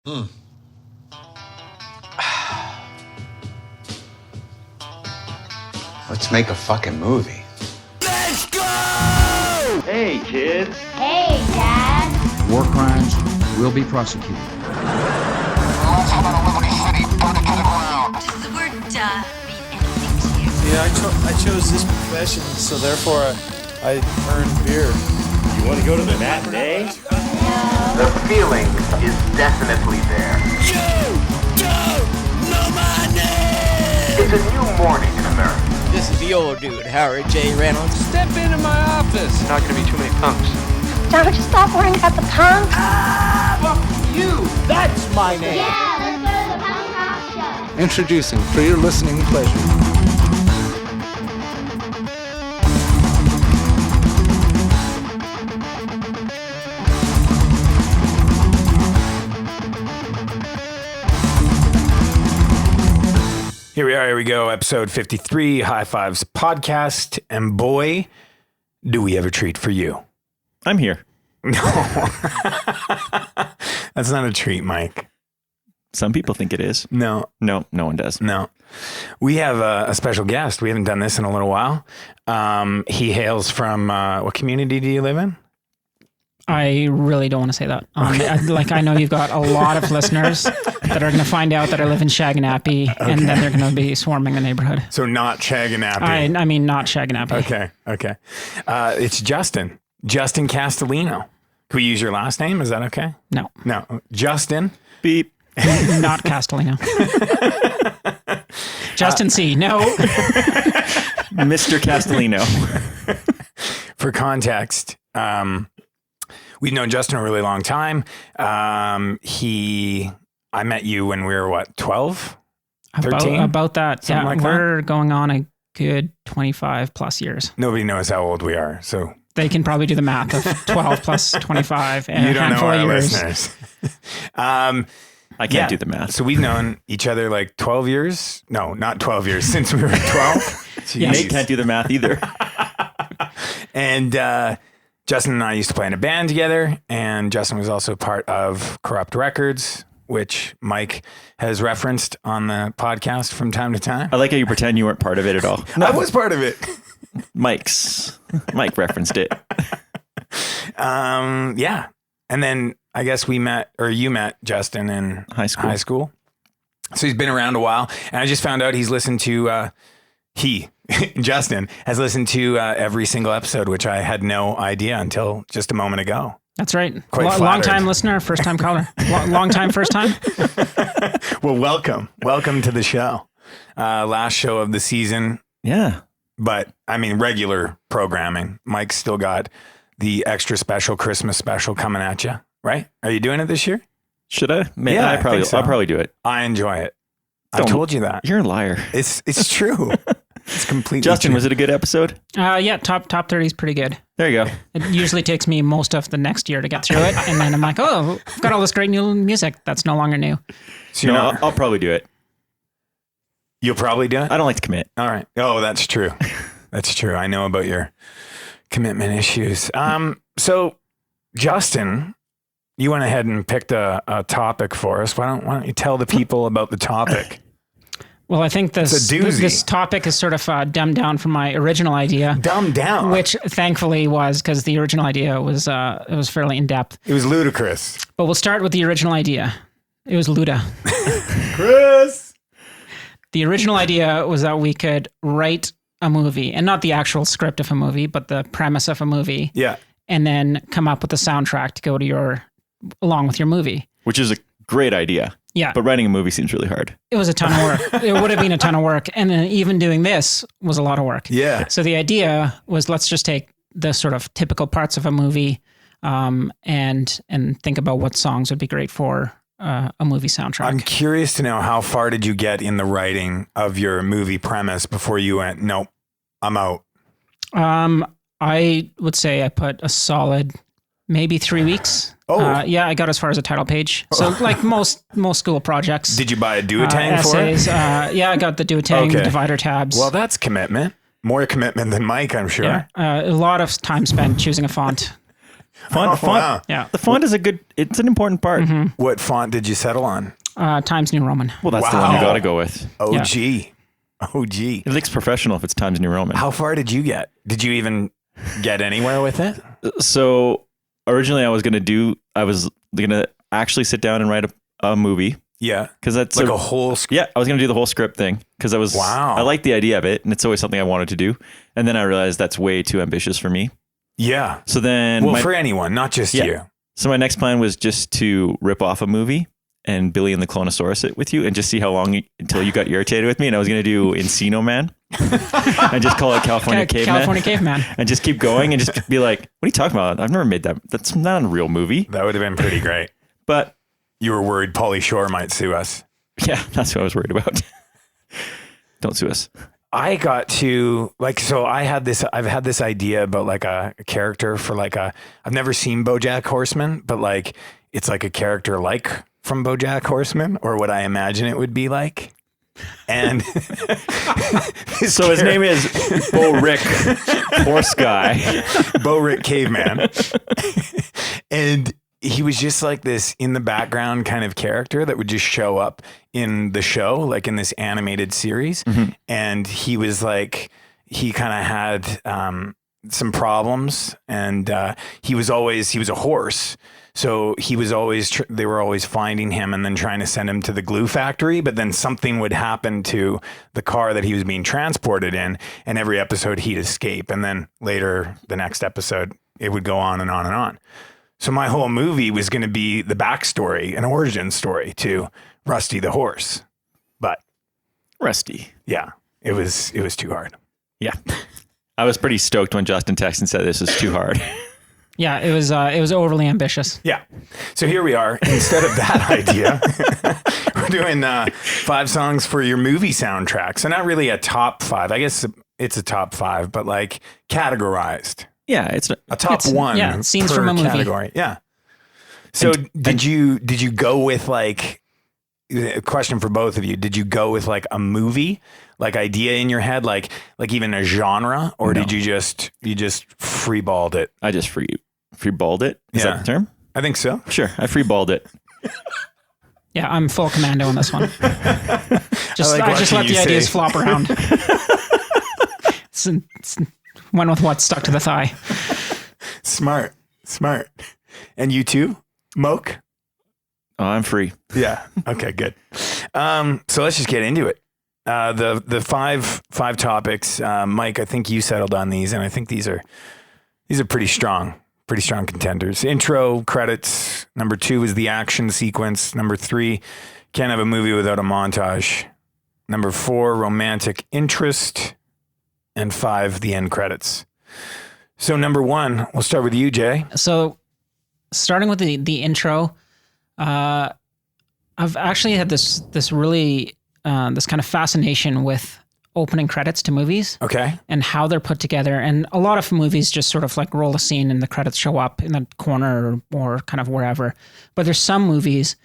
Let's make a fucking movie. Let's go! Hey, kids. Hey, Dad. War crimes will be prosecuted. Does the word duh mean anything to you? Yeah, I chose this profession, so therefore I earned beer. You want to go to the matinee? The feeling is definitely there. You don't know my name! It's a new morning in America. This is the old dude, Howard J. Reynolds. Step into my office. There's not going to be too many punks. Don't you stop worrying about the punk? Fuck you. That's my name. Yeah, let's go to the punk rock show. Introducing for your listening pleasure. Here we go, episode 53, High Fives podcast, and boy, do we have a treat for you. I'm here. No, that's not a treat, Mike. Some people think it is. No, no one does. No. We have a special guest. We haven't done this in a little while. He hails from, what community do you live in? I really don't want to say that. I know you've got a lot of listeners that are going to find out that I live in Shaganappy, and then they're going to be swarming the neighborhood. So not Shaganappy. I mean, not Shaganappy. Okay. It's Justin Castelino. Can we use your last name? Is that okay? No. Justin. Beep. Not Castelino. Justin C. No. Mr. Castelino. For context, we've known Justin a really long time. I met you when we were, 12? 13? About that. Something like we're that? going on a good 25 plus years. Nobody knows how old we are, so. They can probably do the math of 12 plus 25 and you a don't handful know our of years. listeners. I can't do the math. So we've known each other like 12 years. No, not 12 years, since we were 12. Nate can't do the math either. And Justin and I used to play in a band together, and Justin was also part of Corrupt Records, which Mike has referenced on the podcast from time to time. I like how you pretend you weren't part of it at all. No. I was part of it. Mike referenced it. Yeah. And then I guess you met Justin in high school. So he's been around a while, and I just found out he's listened to, Justin has listened to every single episode, which I had no idea until just a moment ago. That's right. Quite long time listener, first time caller. Long time, first time. Well, welcome to the show. Last show of the season. Yeah. But I mean, regular programming. Mike's still got the extra special Christmas special coming at you, right? Are you doing it this year? Should I? Yeah, I'll probably do it. I enjoy it. I told you that. You're a liar. It's true. It's completely Justin, true. was it a good episode? Yeah, top 30 is pretty good. There you go. It usually takes me most of the next year to get through it, and then I'm like, oh, I've got all this great new music that's no longer new. So I'll probably do it. You'll probably do it? I don't like to commit. All right. Oh, that's true. That's true. I know about your commitment issues. So Justin, you went ahead and picked a topic for us. Why don't you tell the people about the topic? Well, I think this topic is sort of dumbed down from my original idea. Dumbed down? Which thankfully was, because the original idea was fairly in-depth. It was ludicrous. But we'll start with the original idea. It was Luda. Chris! The original idea was that we could write a movie, and not the actual script of a movie, but the premise of a movie. Yeah. And then come up with a soundtrack to go to along with your movie. Which is a great idea. Yeah. But writing a movie seems really hard. It was a ton of work. It would have been a ton of work. And then even doing this was a lot of work. Yeah. So the idea was, let's just take the sort of typical parts of a movie and think about what songs would be great for a movie soundtrack. I'm curious to know, how far did you get in the writing of your movie premise before you went, nope, I'm out? I would say I put a solid maybe 3 weeks. Oh. Yeah, I got as far as a title page. So like most school projects. Did you buy a duotang for essays, it? Yeah, I got the duotang, the divider tabs. Well, that's commitment. More commitment than Mike, I'm sure. Yeah, a lot of time spent choosing a font. Font. wow. Yeah. The font is it's an important part. What font did you settle on? Times New Roman. Well, that's the one you got to go with. OG. OG. It looks professional if it's Times New Roman. How far did you get? Did you even get anywhere with it? So originally I was going to actually sit down and write a movie. Yeah. Because that's like a whole script. Yeah, I was going to do the whole script thing because I like the idea of it and it's always something I wanted to do. And then I realized that's way too ambitious for me. Yeah. So then for anyone, not just you. So my next plan was just to rip off a movie and Billy and the Clonosaurus it with you and just see how long until you got irritated with me. And I was going to do Encino Man and just call it California Caveman. California Caveman. And just keep going and just be like, what are you talking about? I've never made that. That's not a real movie. That would have been pretty great. But you were worried Pauly Shore might sue us. Yeah, that's what I was worried about. Don't sue us. I got to I've had this idea about like a character for I've never seen BoJack Horseman, but like, it's like a character like from BoJack Horseman or what I imagine it would be like. And his name is Bo Rick Horse Guy. Bo Rick Caveman. And he was just like this in the background kind of character that would just show up in the show, like in this animated series. Mm-hmm. And he was like, he kind of had some problems and he was a horse. So he was always, they were always finding him and then trying to send him to the glue factory. But then something would happen to the car that he was being transported in. And every episode he'd escape. And then later, the next episode, it would go on and on and on. So my whole movie was going to be the backstory, an origin story to Rusty the horse. But Rusty. Yeah, it was too hard. Yeah. I was pretty stoked when Justin texted and said this is too hard. Yeah, it was overly ambitious. Yeah. So here we are. Instead of that idea, we're doing 5 songs for your movie soundtrack. So not really a top 5. I guess it's a top 5, but like categorized. Yeah, it's a top 1. Yeah, scenes per from a movie. Category. Yeah. So did you go with like a question for both of you? Did you go with like a movie, like idea in your head, like even a genre, or did you just freeballed it? I just freeballed it. Is that the term? I think so. Sure, I freeballed it. Yeah, I'm full commando on this one. I just let the ideas flop around. It's went with what stuck to the thigh. Smart. And you too, Moke? Oh, I'm free. Yeah. Okay, good. So let's just get into it. The five topics, Mike, I think you settled on these, and I think these are pretty strong contenders. Intro, credits. Number 2 is the action sequence. Number 3, can't have a movie without a montage. Number 4, romantic interest. And 5, the end credits. So number 1, we'll start with you, Jay. So starting with the intro, I've actually had this really this kind of fascination with opening credits to movies. Okay. And how they're put together. And a lot of movies just sort of like roll a scene and the credits show up in the corner or kind of wherever. But there's some movies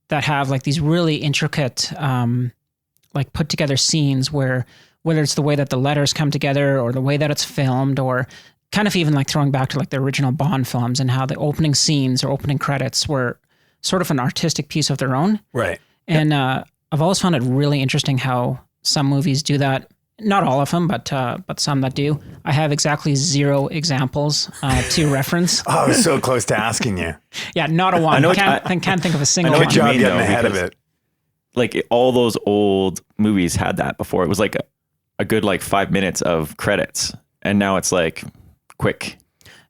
that have like these really intricate like put together scenes where whether it's the way that the letters come together or the way that it's filmed or kind of even like throwing back to like the original Bond films and how the opening scenes or opening credits were sort of an artistic piece of their own. Right. And I've always found it really interesting how some movies do that. Not all of them, but some that do. I have exactly 0 examples to reference. Oh, I was so close to asking you. Yeah, not a one. I can't think of a single one. Good job getting ahead of it. Like all those old movies had that before. It was like a good like 5 minutes of credits, and now it's like quick.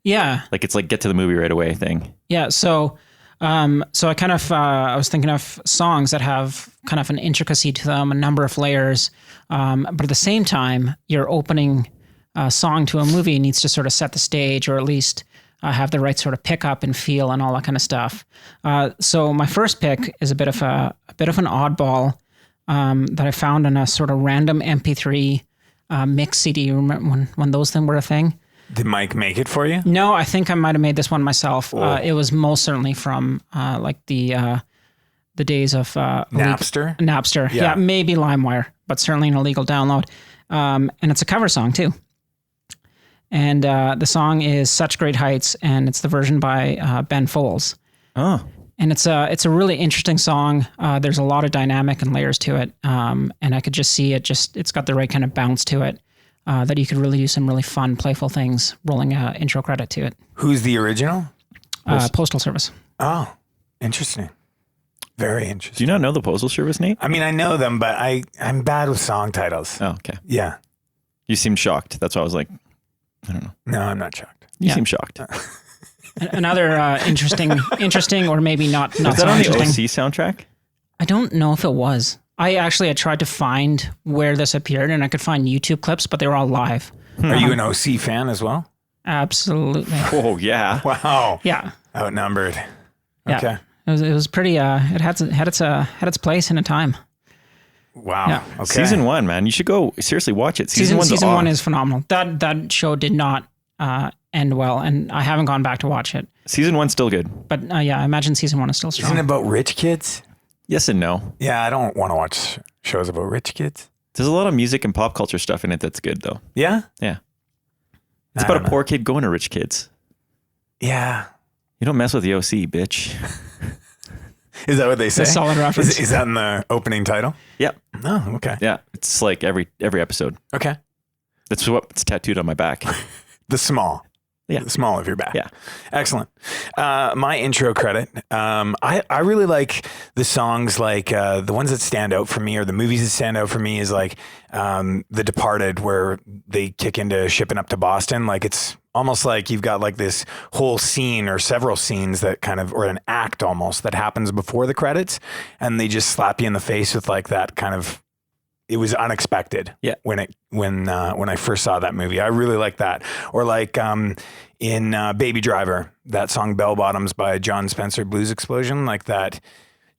Yeah, like it's like get to the movie right away thing. Yeah, so I kind of I was thinking of songs that have kind of an intricacy to them, a number of layers, but at the same time, your opening song to a movie needs to sort of set the stage, or at least have the right sort of pickup and feel and all that kind of stuff. So my first pick is a bit of an oddball that I found on a sort of random MP3 mix CD. You remember when those things were a thing? Did Mike make it for you? No, I think I might have made this one myself. It was most certainly from like the days of Napster. Napster, yeah, maybe LimeWire, but certainly an illegal download. And it's a cover song too. And the song is Such Great Heights, and it's the version by Ben Folds. Oh. And it's a really interesting song. There's a lot of dynamic and layers to it. And I could just see it's got the right kind of bounce to it that you could really do some really fun, playful things rolling an intro credit to it. Who's the original? Postal Service. Oh, interesting. Very interesting. Do you not know the Postal Service, Nate? I mean, I know them, but I'm bad with song titles. Oh, okay. Yeah. You seemed shocked. That's why I was like, I don't know. No, I'm not shocked. You seem shocked. Another interesting, or maybe not Was that so on the interesting. OC soundtrack? I don't know if it was. I tried to find where this appeared, and I could find YouTube clips, but they were all live. Are you an OC fan as well? Absolutely. Oh yeah. Wow. Yeah. Outnumbered. Yeah. Okay. It was pretty. It had its place in a time. Wow. Yeah. Okay. Season 1, man. You should go seriously watch it. Season one's 1 is phenomenal. That show did not end well, and I haven't gone back to watch it. Season 1's still good. But yeah, I imagine season 1 is still strong. Isn't it about rich kids? Yes and no. Yeah, I don't want to watch shows about rich kids. There's a lot of music and pop culture stuff in it that's good though. Yeah? Yeah. It's I about don't a poor kid going to rich kids. Yeah. You don't mess with the OC, bitch. Is that what they say? That's a solid reference. Is that in the opening title? Yep. Oh, okay. Yeah. It's like every episode. Okay. That's what's tattooed on my back. The small. Yeah. The small of your back. Yeah. Excellent. My intro credit. I really like the songs, like the ones that stand out for me, or the movies that stand out for me, is like The Departed, where they kick into Shipping Up to Boston. Like it's almost like you've got like this whole scene or several scenes that kind of, or an act almost, that happens before the credits, and they just slap you in the face with like that kind of. It was unexpected. Yeah. When I first saw that movie, I really like that. Or like in Baby Driver, that song "Bell Bottoms" by John Spencer Blues Explosion, like that,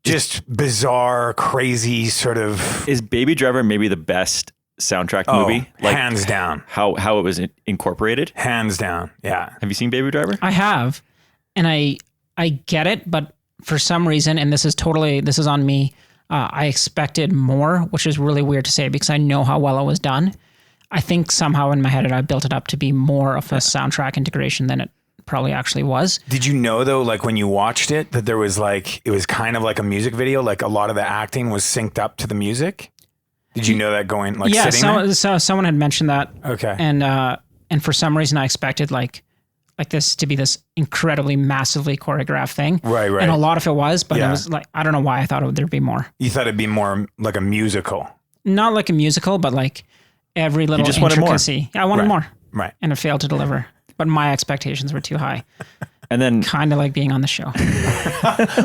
just bizarre, crazy sort of. Is Baby Driver maybe the best soundtrack movie? Like, hands down. How it was incorporated? Hands down. Yeah. Have you seen Baby Driver? I have, and I get it, but for some reason, and this is on me. I expected more, which is really weird to say because I know how well it was done. I think somehow in my head I built it up to be more of a soundtrack integration than it probably actually was. Did you know though, like when you watched it, that there was like, it was kind of like a music video, like a lot of the acting was synced up to the music? Did you know that going, like sitting there? So someone had mentioned that. Okay. And for some reason I expected like this to be this incredibly massively choreographed thing. Right. And a lot of it was, but Yeah. it was like, I don't know why I thought there'd be more. You thought it'd be more like a musical. Not like a musical, but like every little just wanted more. intricacy. I wanted more. Right. And it failed to deliver. But my expectations were too high. And then Kind of like being on the show.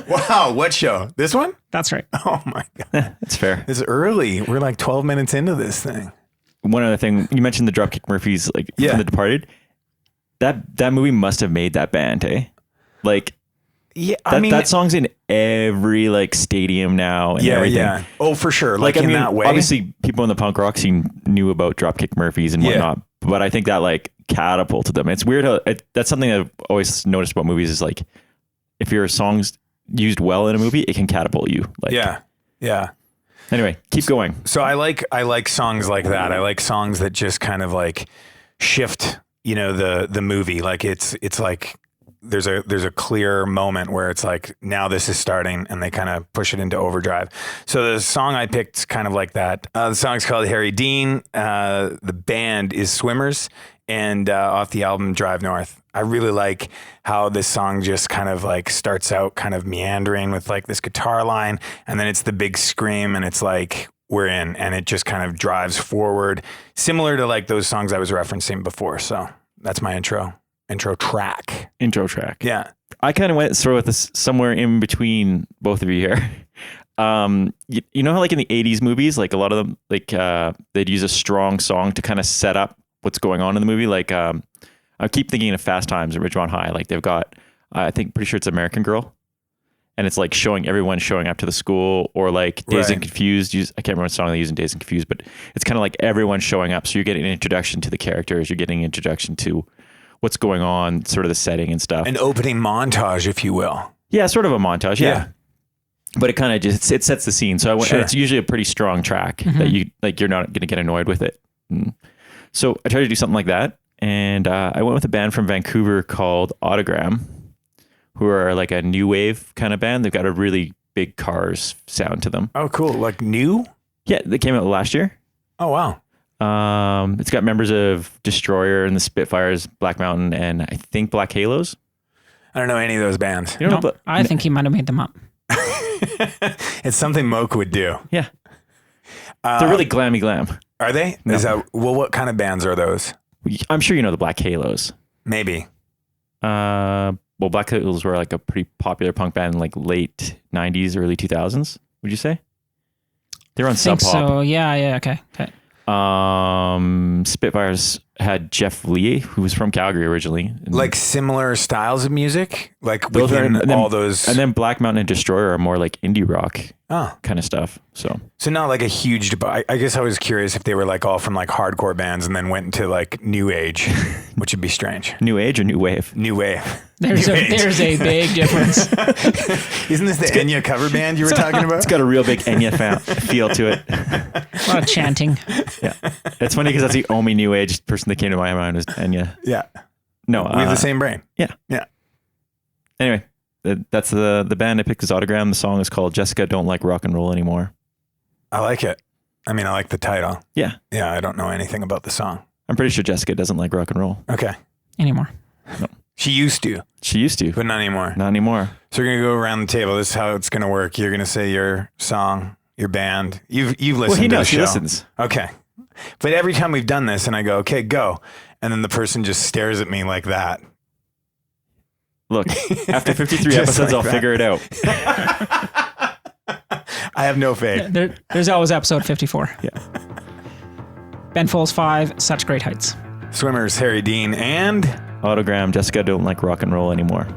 Wow. What show? This one? That's right. Oh my God. it's fair. It's early. We're like 12 minutes into this thing. One other thing, you mentioned the Dropkick Murphys, like Yeah. from The Departed. That movie must have made that band, eh? Like, Yeah. that song's in every like stadium now and everything. Yeah. Oh, for sure. Like in that way. Obviously, people in the punk rock scene knew about Dropkick Murphys and Yeah. whatnot, but I think that like catapulted them. It's weird how that's something I've always noticed about movies is like if your song's used well in a movie, it can catapult you. Like, Yeah. Anyway, keep going. So I like songs like that. I like songs that just kind of like shift, the movie. Like it's like there's a clear moment where it's like, now this is starting, and they kind of push it into overdrive. So the song I picked is kind of like that. The song's called Harry Dean. The band is Swimmers, and off the album Drive North. I really like how this song just kind of like starts out kind of meandering with like this guitar line, and then it's the big scream, and it's like, we're in, and it just kind of drives forward, similar to like those songs I was referencing before. So that's my intro track. Yeah. I kind of went throw with this somewhere in between both of you here. You know how like in the 80s movies, like a lot of them, like they'd use a strong song to kind of set up what's going on in the movie. Like I keep thinking of Fast Times at Ridgemont High. Like they've got, pretty sure it's American Girl. And it's like showing everyone showing up to the school, or like Dazed and Confused. I can't remember what song they use in Dazed and Confused, but it's kind of like everyone showing up. So you're getting an introduction to the characters. You're getting an introduction to what's going on, sort of the setting and stuff. An opening montage, if you will. Yeah, sort of a montage. Yeah. But it kind of just, it sets the scene. So it's usually a pretty strong track that you're not going to get annoyed with it. So I tried to do something like that. And I went with a band from Vancouver called Autogram, who are like a new wave kind of band. They've got a really big Cars sound to them. Oh, cool. Like new? Yeah, they came out last year. Oh, wow. It's got members of Destroyer and the Spitfires, Black Mountain, and I think Black Halos. I don't know any of those bands. You don't know, I think he might have made them up. It's something Moke would do. Yeah. They're really glammy glam. Are they? No. Well, what kind of bands are those? I'm sure you know the Black Halos. Maybe. Well, Black Halos were like a pretty popular punk band in like late 90s, early 2000s, would you say? They were on Sub Pop. So, yeah, okay. Spitfires had Jeff Lee, who was from Calgary originally. Like similar styles of music? Like within all those... And then Black Mountain and Destroyer are more like indie rock kind of stuff. So not like a huge... I guess I was curious if they were like all from like hardcore bands and then went into like new age, which would be strange. New age or new wave? New wave. There's a big difference. Isn't this the Enya cover band you were talking about? It's got a real big Enya feel to it. A lot of chanting. Yeah. It's funny because that's the only new age person that came to my mind was Enya. Yeah. No. We have the same brain. Yeah. Yeah. Anyway, that's the band I picked is Autogram. The song is called Jessica Don't Like Rock and Roll Anymore. I like it. I mean, I like the title. Yeah. Yeah, I don't know anything about the song. I'm pretty sure Jessica doesn't like rock and roll. Okay. Anymore. No. She used to. But not anymore. Not anymore. So we're going to go around the table. This is how it's going to work. You're going to say your song, your band. You've listened well, he to knows. the show. He listens. Okay. But every time we've done this and I go, okay, go. And then the person just stares at me like that. Look, after 53 episodes, I'll figure it out. I have no faith. There's always episode 54. Yeah. Ben Folds 5, Such Great Heights. Swimmers, Harry Dean, and... Autogram, Jessica Don't Like Rock and Roll Anymore.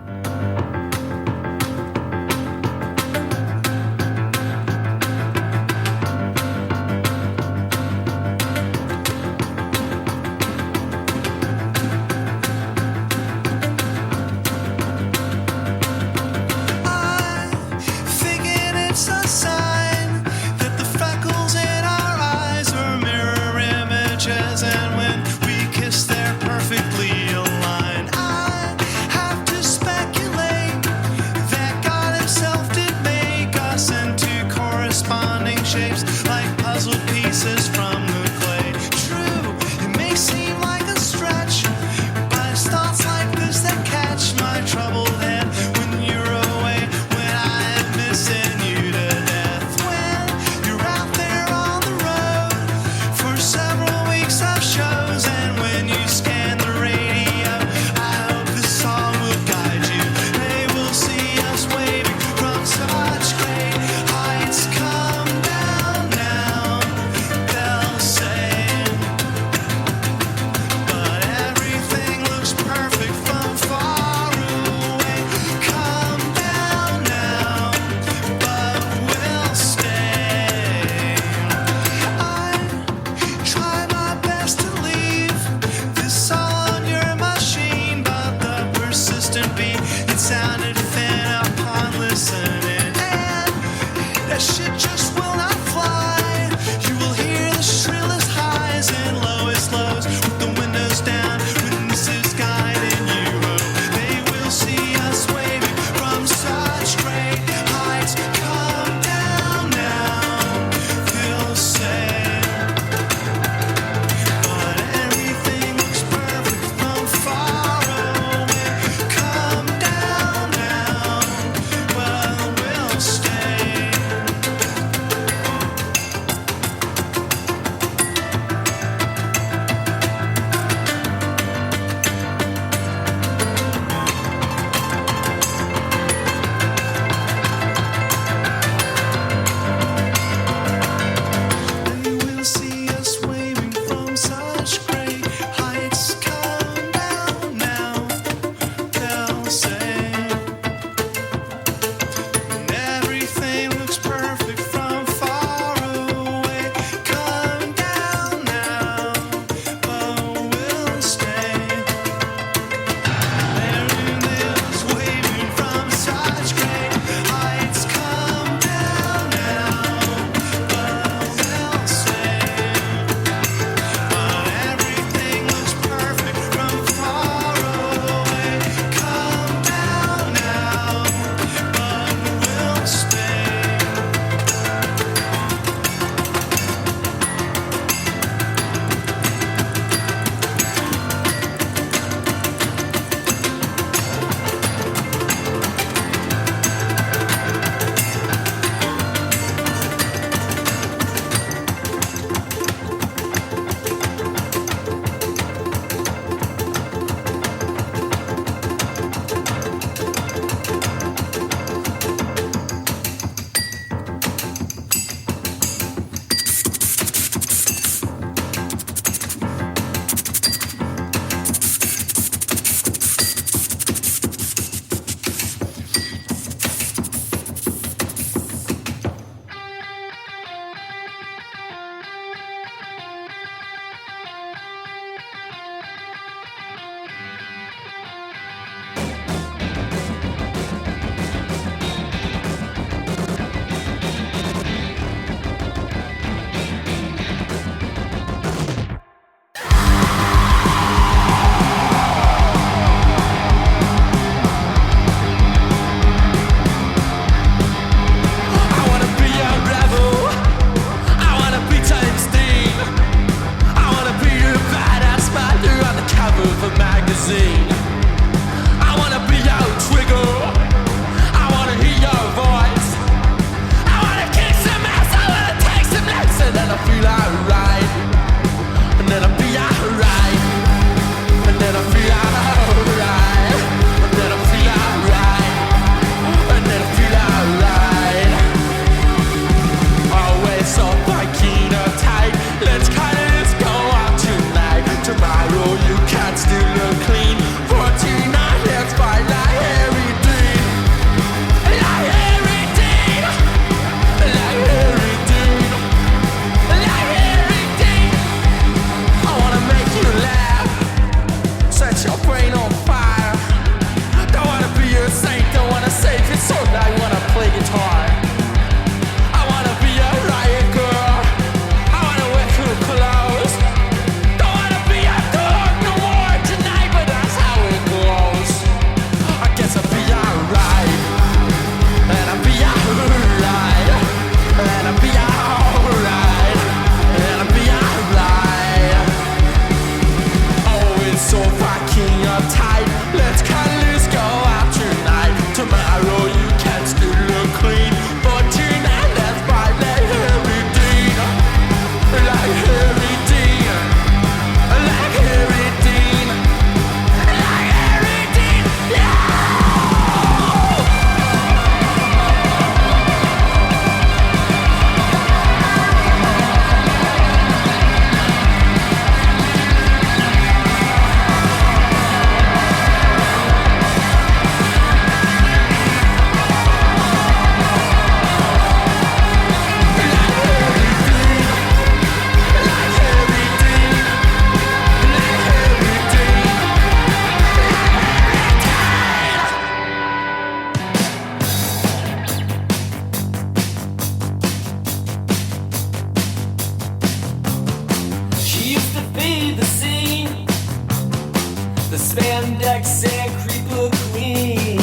Windex and creeper queen.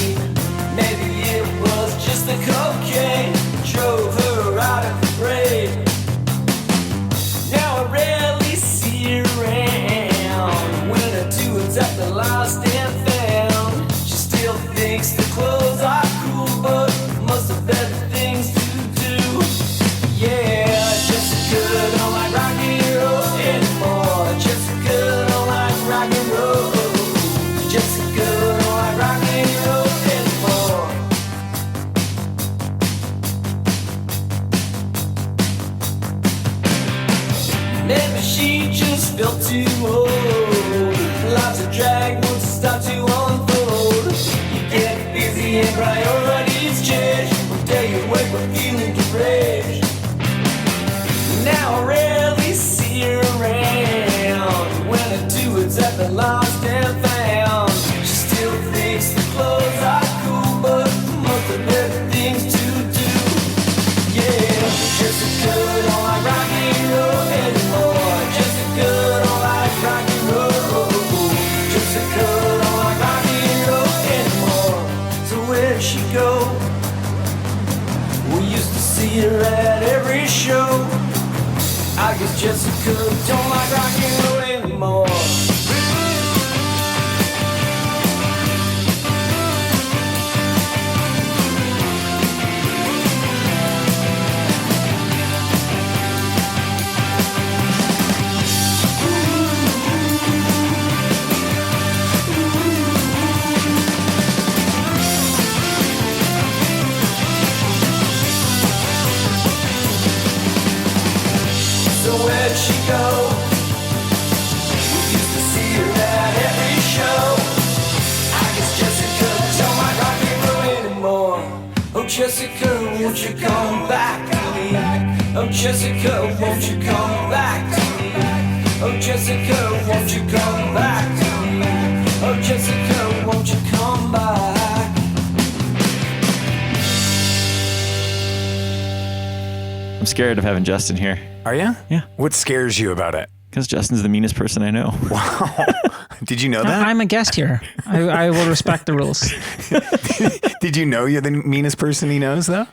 Maybe it was just the cocaine drove her out of the grave. Now I rarely see her around. When I do, it's at the lost and found. She still thinks the clothes are cool, but must have better things to do. Yeah, Jessica don't like rock and roll anymore. Jessica don't like rock and roll. Jessica don't like rock and roll anymore. Maybe she just felt too old. Life's a drag once it starts to unfold. You get busy and priorities change. One day you wake up feeling deranged. Now I rarely see her around. When I do, it's at the lost and found. She still thinks the clothes are cool, but most of better things to do. Yeah, Jessica don't like rock and roll anymore. Jessica don't like rock and roll. Jessica don't like rock and roll anymore. So where'd she go? We used to see her at every show. I guess Jessica don't like rock and roll anymore. So where'd she go? We used to see her at every show. I guess Jessica don't like rock and roll anymore. Oh Jessica, won't you come back to me? Oh Jessica, won't you come back to me? Oh Jessica, won't you come back to me? Oh Jessica, won't you come back? I'm scared of having Justin here. Are you? Yeah. What scares you about it? Because Justin's the meanest person I know. Wow. Did you know that? I'm a guest here. I will respect the rules. Did you know you're the meanest person he knows, though?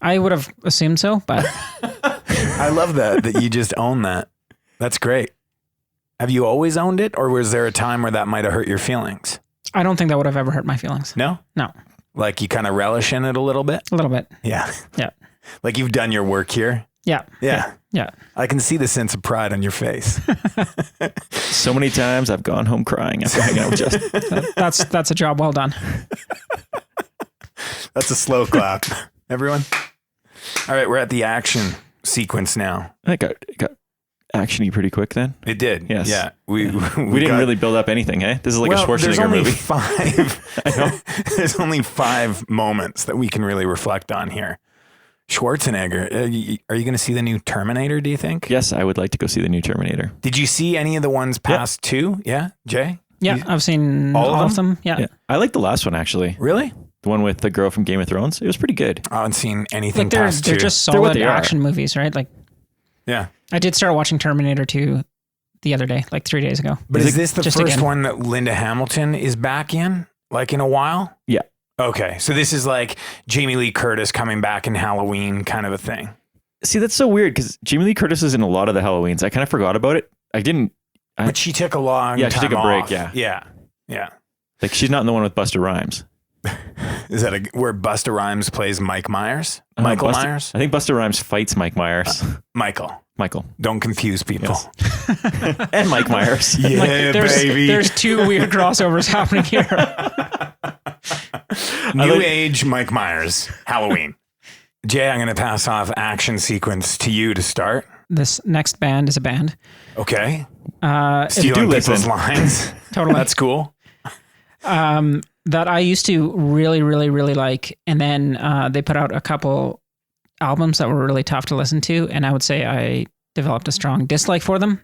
I would have assumed so, but I love that you just own that. That's great. Have you always owned it, or was there a time where that might have hurt your feelings? I don't think that would have ever hurt my feelings. No? No. Like you kind of relish in it a little bit? A little bit. Yeah. Yeah. Like you've done your work here? Yeah. Yeah. Yeah. I can see the sense of pride on your face. So many times I've gone home crying after hanging out with Justin. That's a job well done. That's a slow clap. Everyone? All right, we're at the action sequence now. It got action-y pretty quick then. It did. Yes. Yeah. We didn't really build up anything, eh? This is like a Schwarzenegger there's only movie. I know. There's only 5 moments that we can really reflect on here. Schwarzenegger, are you going to see the new Terminator, do you think? Yes, I would like to go see the new Terminator. Did you see any of the ones past 2? Yeah, Jay? Yeah, I've seen all of them. Yeah. I like the last one, actually. Really? The one with the girl from Game of Thrones. It was pretty good. I haven't seen anything Like they're past 2. they're just solid action movies, right? Like, yeah. I did start watching Terminator 2 the other day, like 3 days ago. But is this the just first again. one that Linda Hamilton is back in? Like in a while? Yeah. Okay. So this is like Jamie Lee Curtis coming back in Halloween kind of a thing. See, that's so weird because Jamie Lee Curtis is in a lot of the Halloweens. I kind of forgot about it. But she took a long time she took a break, off. yeah. Yeah. Yeah. Like she's not in the one with Busta Rhymes. Is that where Busta Rhymes plays Mike Myers? Michael Myers? I think Busta Rhymes fights Mike Myers. Michael. Don't confuse people. Yes. And Mike Myers. Yeah, like, baby. There's 2 weird crossovers happening here. New age Mike Myers, Halloween. Jay, I'm going to pass off action sequence to you to start. This next band is a band. Okay. do Stealing people's listen. lines. Totally. That's cool. That I used to really, really, really like. And then they put out a couple albums that were really tough to listen to. And I would say I developed a strong dislike for them.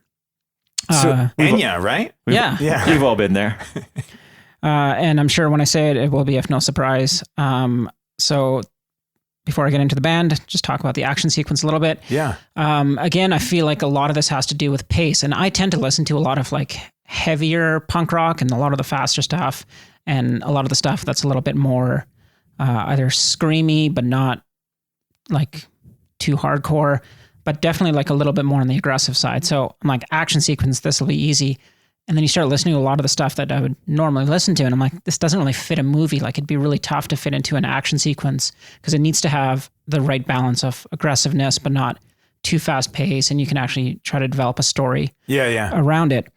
So Enya, right? Yeah. We've all been there. And I'm sure when I say it, it will be of no surprise. So before I get into the band, just talk about the action sequence a little bit. Yeah. Again, I feel like a lot of this has to do with pace. And I tend to listen to a lot of like heavier punk rock and a lot of the faster stuff, and a lot of the stuff that's a little bit more either screamy but not like too hardcore, but definitely like a little bit more on the aggressive side. So I'm like, action sequence, this will be easy. And then you start listening to a lot of the stuff that I would normally listen to, and I'm like, this doesn't really fit a movie. Like, it'd be really tough to fit into an action sequence because it needs to have the right balance of aggressiveness, but not too fast paced, and you can actually try to develop a story around it.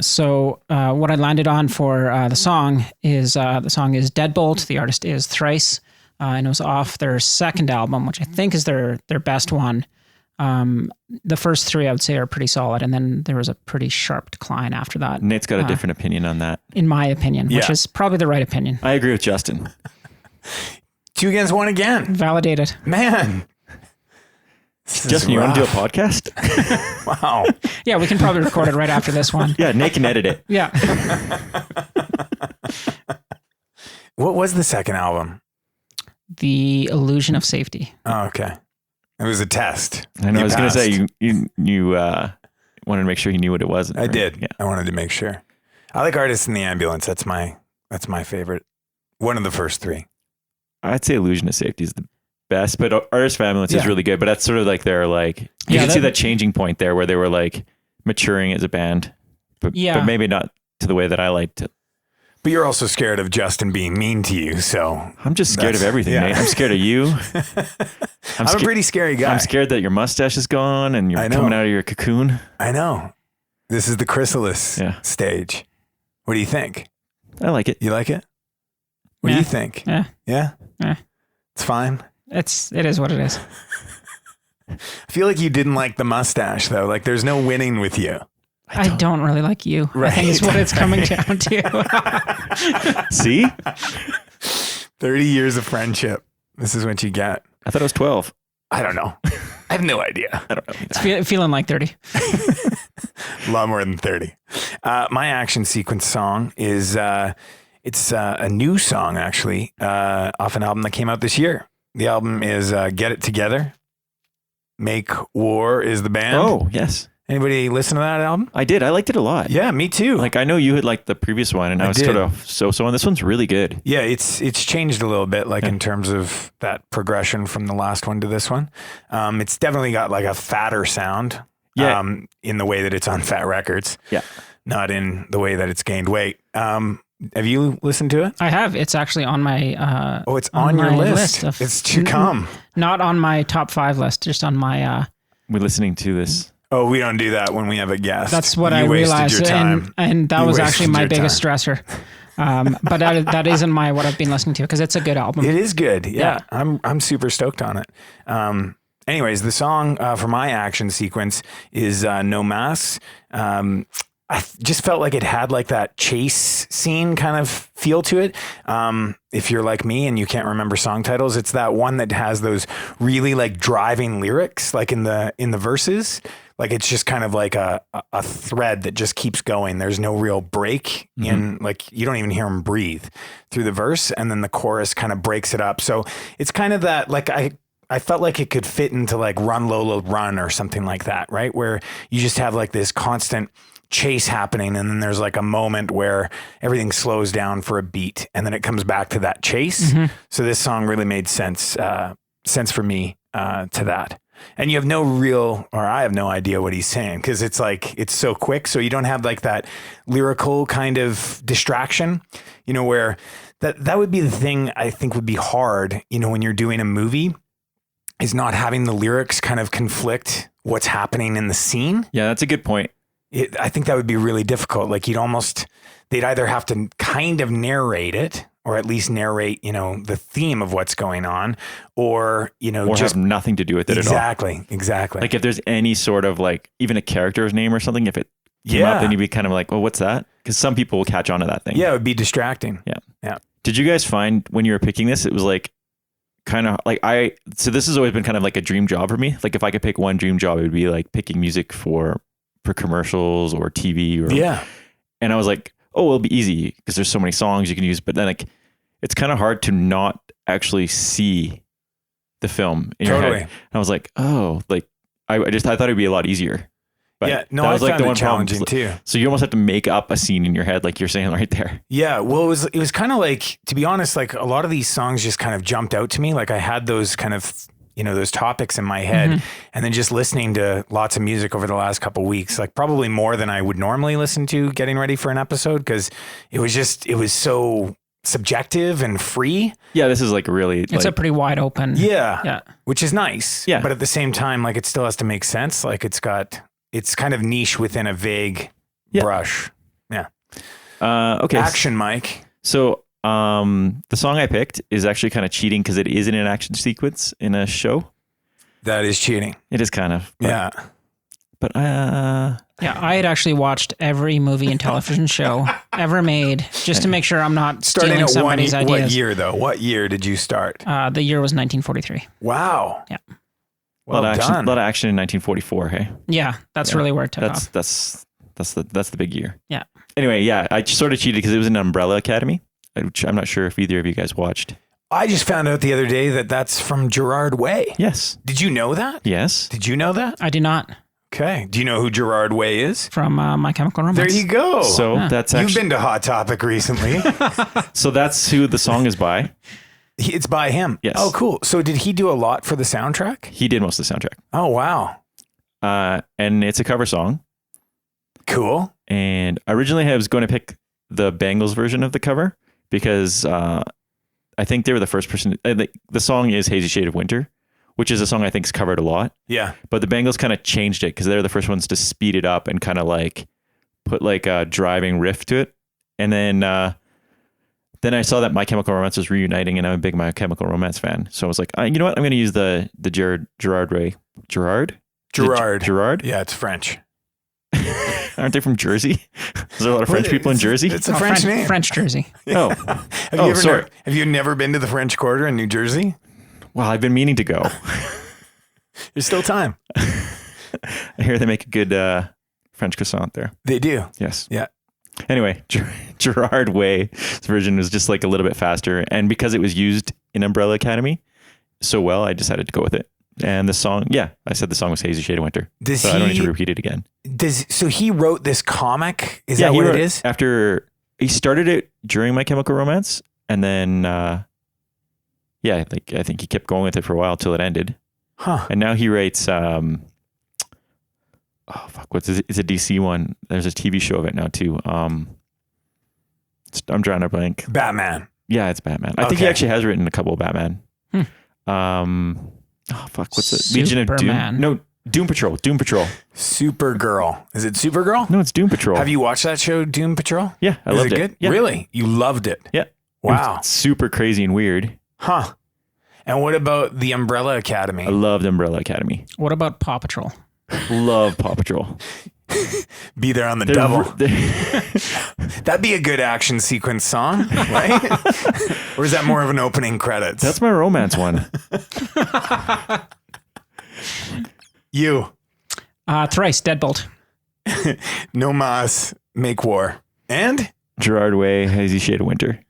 So what I landed on for the song is Deadbolt. The artist is Thrice, and it was off their second album, which I think is their best one. The first three I would say are pretty solid, and then there was a pretty sharp decline after that. Nate's got a different opinion on that. In my opinion, which is probably the right opinion. I agree with Justin. 2 against 1 again. Validated. Man. Justin, you want to do a podcast? Wow. Yeah, we can probably record it right after this one. Yeah, Nate can edit it. Yeah. What was the second album? The Illusion of Safety. Oh, okay. It was a test. I know. I was going to say you wanted to make sure you knew what it was. I did. Yeah. I wanted to make sure. I like Artists in the Ambulance. That's my favorite. One of the first three. I'd say Illusion of Safety is the best, but Artists of Ambulance is really good. But that's sort of like their like you can see that changing point there where they were like maturing as a band, but maybe not to the way that I liked it. But you're also scared of Justin being mean to you, so I'm just scared of everything, Nate. I'm scared of you. I'm a pretty scary guy. I'm scared that your mustache is gone and you're coming out of your cocoon. I know. This is the chrysalis stage. What do you think? I like it. You like it? What do you think? Yeah. Yeah? It's fine. It is what it is. I feel like you didn't like the mustache though. Like there's no winning with you. I don't really like you. Right. I think is what it's coming down to. See? 30 years of friendship. This is what you get. I thought it was 12. I don't know. I have no idea. I don't know. It's feeling like 30. A lot more than 30. My action sequence song is, it's a new song actually, off an album that came out this year. The album is Get It Together. Make War is the band. Oh, yes. Anybody listen to that album? I did. I liked it a lot. Yeah, me too. Like I know you had liked the previous one, and I was sort of so on. This one's really good. Yeah, it's changed a little bit, like in terms of that progression from the last one to this one. It's definitely got like a fatter sound. Yeah. In the way that it's on Fat Records. Yeah. Not in the way that it's gained weight. Have you listened to it? I have. It's actually on my. It's on your list. It's to come. Not on my top 5 list. Just on my. We're listening to this. Oh, we don't do that when we have a guest. That's what I realized, and that was actually my biggest stressor. But that isn't what I've been listening to because it's a good album. It is good. Yeah. I'm super stoked on it. Anyways, the song for my action sequence is No Mas. I just felt like it had like that chase scene kind of feel to it. If you're like me and you can't remember song titles, it's that one that has those really like driving lyrics, like in the verses. Like it's just kind of like a thread that just keeps going. There's no real break in, like you don't even hear him breathe through the verse, and then the chorus kind of breaks it up. So it's kind of that, like I felt like it could fit into like Run Lola Run or something like that, right? Where you just have like this constant chase happening, and then there's like a moment where everything slows down for a beat, and then it comes back to that chase. So this song really made sense for me to that. And you have I have no idea what he's saying because it's like, it's so quick. So you don't have like that lyrical kind of distraction, where that would be the thing I think would be hard, when you're doing a movie, is not having the lyrics kind of conflict what's happening in the scene. Yeah, that's a good point. I think that would be really difficult. Like they'd either have to kind of narrate it, or at least narrate, the theme of what's going on, or just have nothing to do with it at all. Exactly. Like if there's any sort of like even a character's name or something, if it came up, then you'd be kind of like, well, what's that? Because some people will catch on to that thing. Yeah, it would be distracting. Yeah. Did you guys find when you were picking this, it was like kind of like so this has always been kind of like a dream job for me. Like if I could pick one dream job, it would be like picking music for commercials or TV and I was like, oh, it'll be easy because there's so many songs you can use, but then like it's kind of hard to not actually see the film in your head. And I was like, oh, like I thought it'd be a lot easier. But Yeah, no, that I was like found the it one problem. challenging too. So you almost have to make up a scene in your head, like you're saying right there. Yeah, well, it was kind of like, to be honest, like a lot of these songs just kind of jumped out to me. Like I had those kind of, those topics in my head, and then just listening to lots of music over the last couple of weeks, like probably more than I would normally listen to getting ready for an episode, because it was so subjective and free. Yeah, this is like really. It's a pretty wide open. Yeah, which is nice. Yeah, but at the same time, like it still has to make sense. Like it's kind of niche within a vague brush. Yeah. Okay. Action, Mike. So the song I picked is actually kind of cheating because it is in an action sequence in a show. That is cheating. It is kind of. Yeah. But yeah, I had actually watched every movie and television show ever made just to make sure I'm not starting at somebody's ideas. What year though? What year did you start? The year was 1943. Wow. Yeah. Well a done. lot of action in 1944. Hey. Yeah, that's really where it took off. That's the big year. Yeah. Anyway, yeah, I sort of cheated because it was an Umbrella Academy, which I'm not sure if either of you guys watched. I just found out the other day that that's from Gerard Way. Yes. Did you know that? Yes. Did you know that? I do not. Okay. Do you know who Gerard Way is? From My Chemical Romance. There you go. So that's actually... You've been to Hot Topic recently. So that's who the song is by. It's by him. Yes. Oh, cool. So did he do a lot for the soundtrack? He did most of the soundtrack. Oh, wow. And it's a cover song. Cool. And originally I was going to pick the Bangles version of the cover because I think they were the first person. The song is Hazy Shade of Winter, which is a song I think is covered a lot. Yeah. But the Bangles kind of changed it because they're the first ones to speed it up and kind of like put like a driving riff to it. And then I saw that My Chemical Romance was reuniting, and I'm a big My Chemical Romance fan. So I was like, you know what? I'm going to use the Gerard Way. Gerard? Gerard? Yeah, it's French. Aren't they from Jersey? Is there a lot of French people in Jersey? It's a French name. French Jersey. Oh. Have you never been to the French Quarter in New Jersey? Well, I've been meaning to go. There's still time. I hear they make a good French croissant there. They do. Yes. Yeah. Anyway, Gerard Way's version was just like a little bit faster. And because it was used in Umbrella Academy so well, I decided to go with it. And the song, I said the song was Hazy Shade of Winter. So I don't need to repeat it again. So he wrote this comic? Is that what it is? After he started it during My Chemical Romance. And then, I think he kept going with it for a while till it ended. Huh. And now he writes, what's it? It's a DC one. There's a TV show of it now too. I'm drawing a blank. Batman. Yeah, it's Batman. I think he actually has written a couple of Batman. What's it? Legion of Doom? No, Doom Patrol. Supergirl. Is it Supergirl? No, it's Doom Patrol. Have you watched that show, Doom Patrol? Yeah, I loved it. Is it good? Yeah. Really? You loved it? Yeah. Wow. It's super crazy and weird. Huh. And what about the Umbrella Academy? I loved Umbrella Academy. What about Paw Patrol? Love Paw Patrol. Be there on the double. That'd be a good action sequence song, right? Or is that more of an opening credits? That's my romance one. You. Thrice, Deadbolt. No Mas, Make War. And? Gerard Way, Hazy Shade of Winter.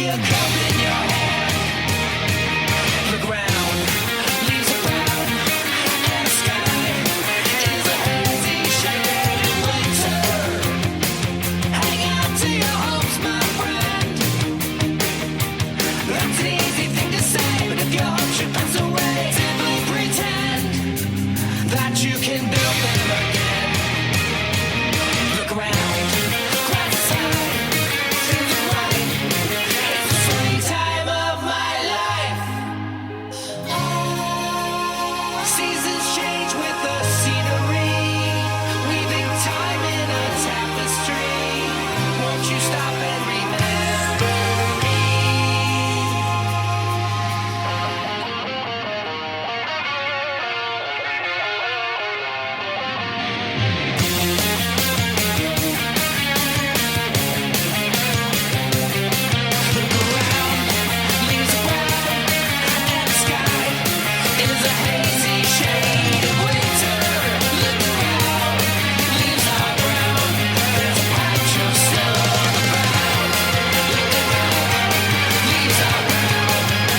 a cup in your hand. The ground leaves are brown, and the sky is a hazy shade of winter. Hang on to your hopes, my friend. That's an easy thing to say, but if your hope should pass away, simply pretend that you can build them again. Look around, glance aside, to the right. It's the same time of my life. Seasons change with the scenery, weaving time in a tapestry. Won't you stop and remember me? Look around, leaves are brown, and the sky is a hazy shade of winter. Look around, leaves are brown, there's a patch of snow on the ground. Look around, leaves are brown,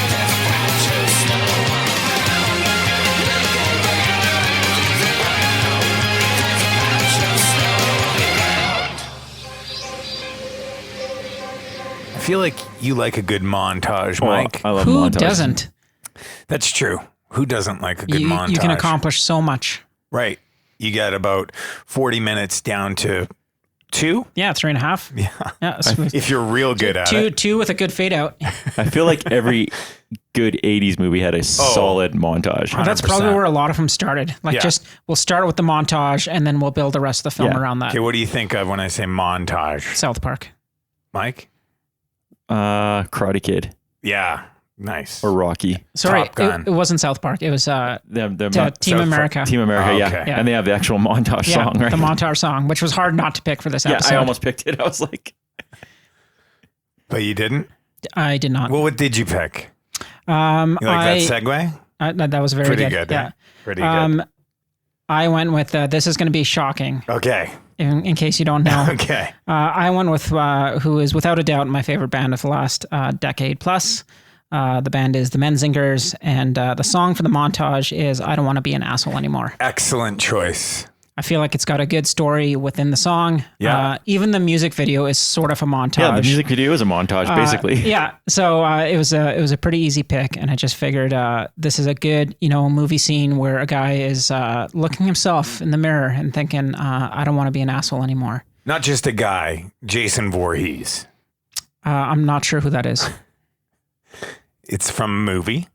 there's a patch of snow on the ground. Look around, leaves are brown, there's a patch of snow on the ground. I feel like you like a good montage, Mike. I love Who montages. doesn't? That's true. Who doesn't like a good montage? You can accomplish so much. Right. You get about 40 minutes down to 2. Yeah, 3.5. Yeah. Yeah, smooth. If you're real good at it. Two with a good fade out. I feel like every good 80s movie had a solid montage. That's probably 100%. where a lot of them started. Like, Yeah. just we'll start with the montage and then we'll build the rest of the film Yeah. around that. Okay, what do you think of when I say montage? South Park. Mike? Karate Kid Yeah. Nice. or Rocky. Sorry, Top Gun. it wasn't South Park. It was They're Team South America. Team America, Oh, yeah. okay. Yeah. And they have the actual montage Yeah, song, right? the montage song, which was hard not to pick for this yeah, episode. I almost picked it. I was like, But you didn't? I did not. Well, what did you pick? I You like that segue? that was very Pretty good. good. Yeah. Pretty good. I went with this is going to be shocking Okay. in case you don't know. Okay. I went with who is without a doubt my favorite band of the last decade plus. The band is the Menzingers, and the song for the montage is "I Don't Want to Be an Asshole Anymore." Excellent choice. I feel like it's got a good story within the song. Yeah. Even the music video is sort of a montage. yeah, the music video is a montage, basically. Yeah. So it was a pretty easy pick, and I just figured this is a good movie scene where a guy is looking himself in the mirror and thinking, "I don't want to be an asshole anymore." Not just a guy, Jason Voorhees. I'm not sure who that is. It's from a movie,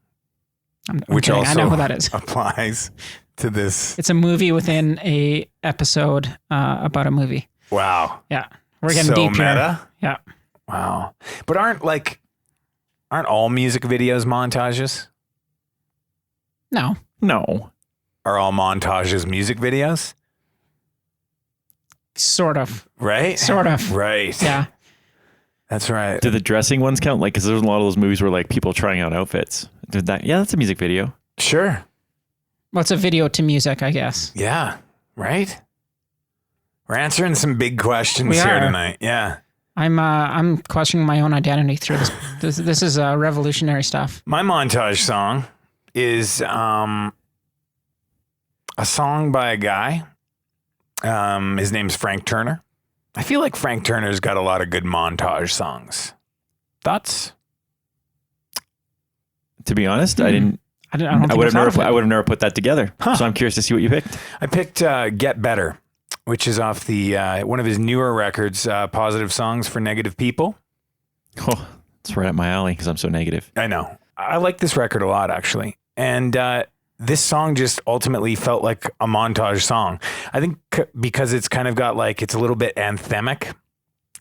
I'm which kidding. also I know who that is. applies to this. It's a movie within a episode about a movie. Wow. Yeah, we're getting So deep here. meta? Yeah. Wow. But aren't all music videos montages? No. No. Are all montages music videos? Sort of. Right? Sort of. Right. Yeah. That's right. Do the dressing ones count? Like, because there's a lot of those movies where like people trying out outfits. Did that? Yeah, that's a music video. Sure. Well, it's a video to music, I guess. Yeah. Right? We're answering some big questions We here are. tonight. Yeah. I'm questioning my own identity through this. This is revolutionary stuff. My montage song is a song by a guy. His name's Frank Turner. I feel like Frank Turner's got a lot of good montage songs. Thoughts? To be honest, I didn't. I don't think I would have I've never. thought of it. I would have never put that together. So I'm curious to see what you picked. I picked Get Better, which is off the one of his newer records, Positive Songs for Negative People. Oh, it's right up my alley because I'm so negative. I know. I like this record a lot, actually. And this song just ultimately felt like a montage song. I think because it's kind of got like, it's a little bit anthemic,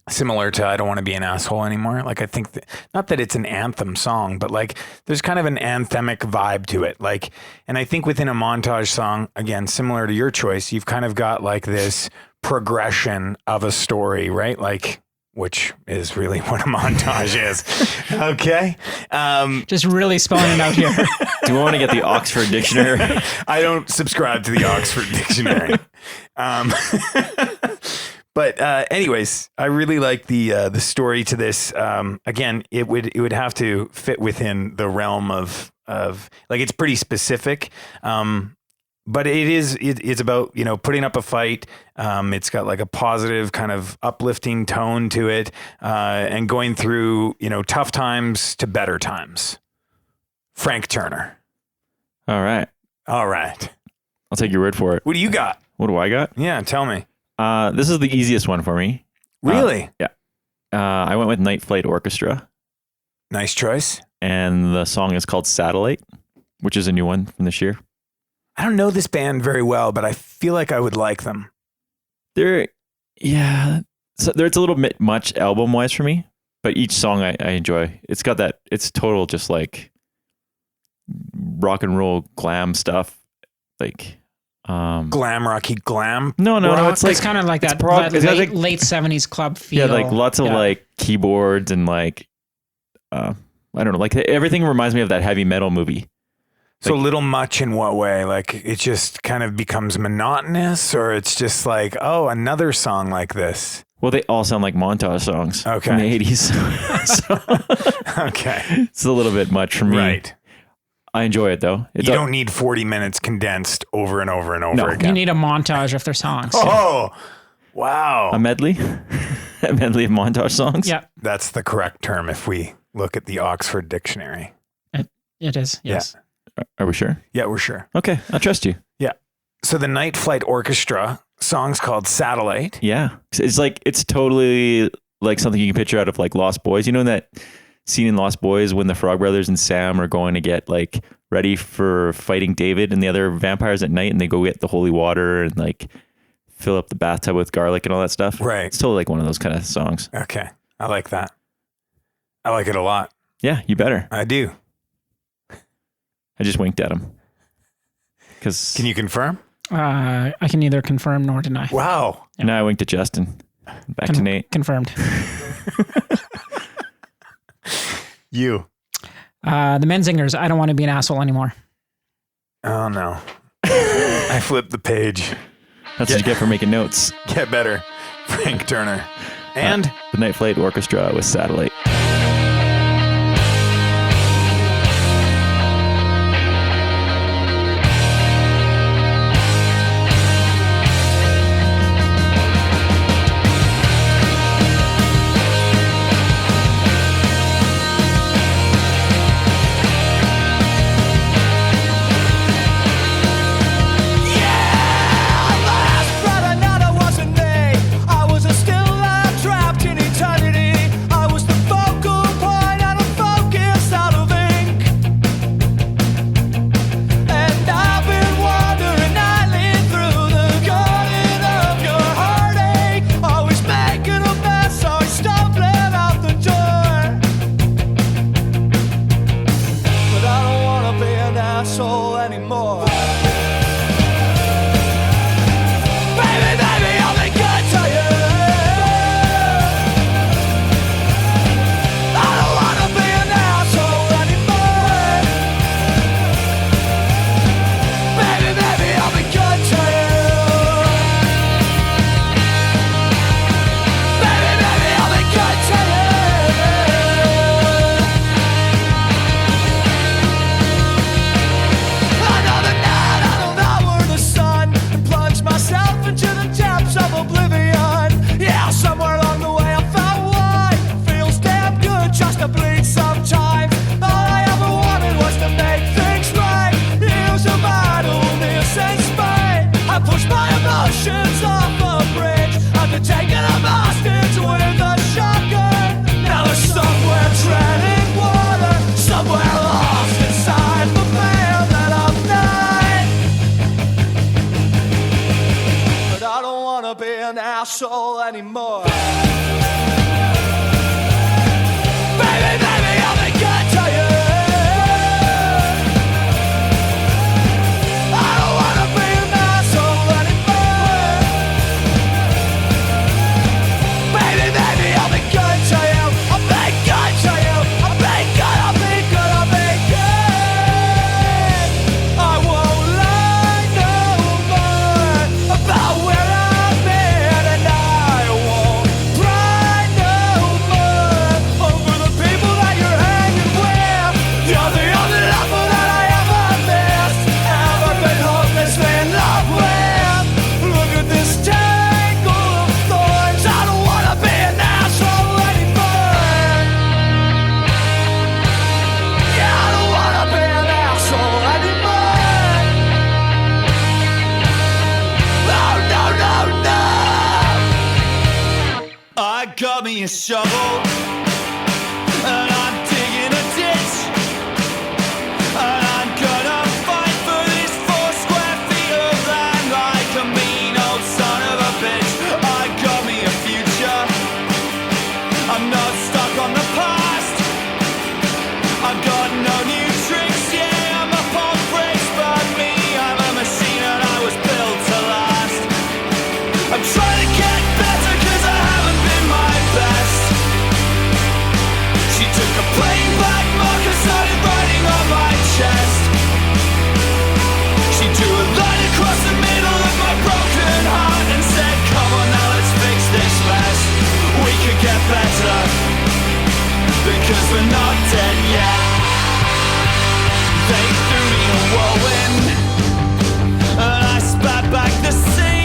similar to I Don't Want to Be an Asshole Anymore. Like, I think, not that it's an anthem song, but like there's kind of an anthemic vibe to it. Like, and I think within a montage song, again, similar to your choice, you've kind of got like this progression of a story, right? Like, which is really what a montage is. Okay. Just really spelling it out here. Do we want to get the Oxford Dictionary? But anyways, I really like the story to this. Again, it would have to fit within the realm of like it's pretty specific. But it's about, putting up a fight. It's got like a positive kind of uplifting tone to it, and going through, tough times to better times. Frank Turner. All right. I'll take your word for it. What do you got? What do I got? Yeah, tell me. This is the easiest one for me. Really? Yeah. I went with Night Flight Orchestra. Nice choice. And the song is called Satellite, which is a new one from this year. I don't know this band very well, but I feel like I would like them. It's a little bit much album wise for me, but each song I enjoy. It's got that, it's total just like rock and roll glam stuff. Like, glam rocky glam. No, it's kind of like that late 70s club feel. Yeah, like lots of like keyboards and like, I don't know, like everything reminds me of that heavy metal movie. So a little much in what way? Like it just kind of becomes monotonous, or it's just like, oh, another song like this. Well, they all sound like montage songs from the 80s. Okay. It's a little bit much for me. Right. I enjoy it though. You don't need 40 minutes condensed over and over and over again. You need a montage of their songs. Oh, wow. A medley? A medley of montage songs? Yeah. That's the correct term if we look at the Oxford Dictionary. It is, yes. Yeah. Are we sure? Yeah, we're sure. Okay, I trust you. Yeah. So the Night Flight Orchestra song's called Satellite. Yeah. It's totally like something you can picture out of like Lost Boys. You know that scene in Lost Boys when the Frog Brothers and Sam are going to get like ready for fighting David and the other vampires at night, and they go get the holy water and like fill up the bathtub with garlic and all that stuff. Right. It's totally like one of those kind of songs. Okay. I like that. I like it a lot. Yeah, you better. I do. I just winked at him. Can you confirm? I can neither confirm nor deny. Wow. Yeah. Now I winked at Justin. Back to Nate. Confirmed. You. The Menzingers, I don't want to be an asshole anymore. Oh, no. I flipped the page. That's what you get for making notes. Get better. Frank Turner. And the Night Flight Orchestra with Satellite. Asshole anymore. I me a shovel, and I'm digging a ditch, and I'm gonna fight for this 4 square feet of land like a mean old son of a bitch. I got me a future, I'm not stuck on the past, I've got no new tricks, yeah, I'm up on bricks, but me, I'm a machine and I was built to last. I'm trying to get better cause I haven't been my best. She took a plain black marker, started writing on my chest. She drew a line across the middle of my broken heart and said, come on now, let's fix this mess. We could get better because we're not dead yet. They threw me a whirlwind and I spat back the sea.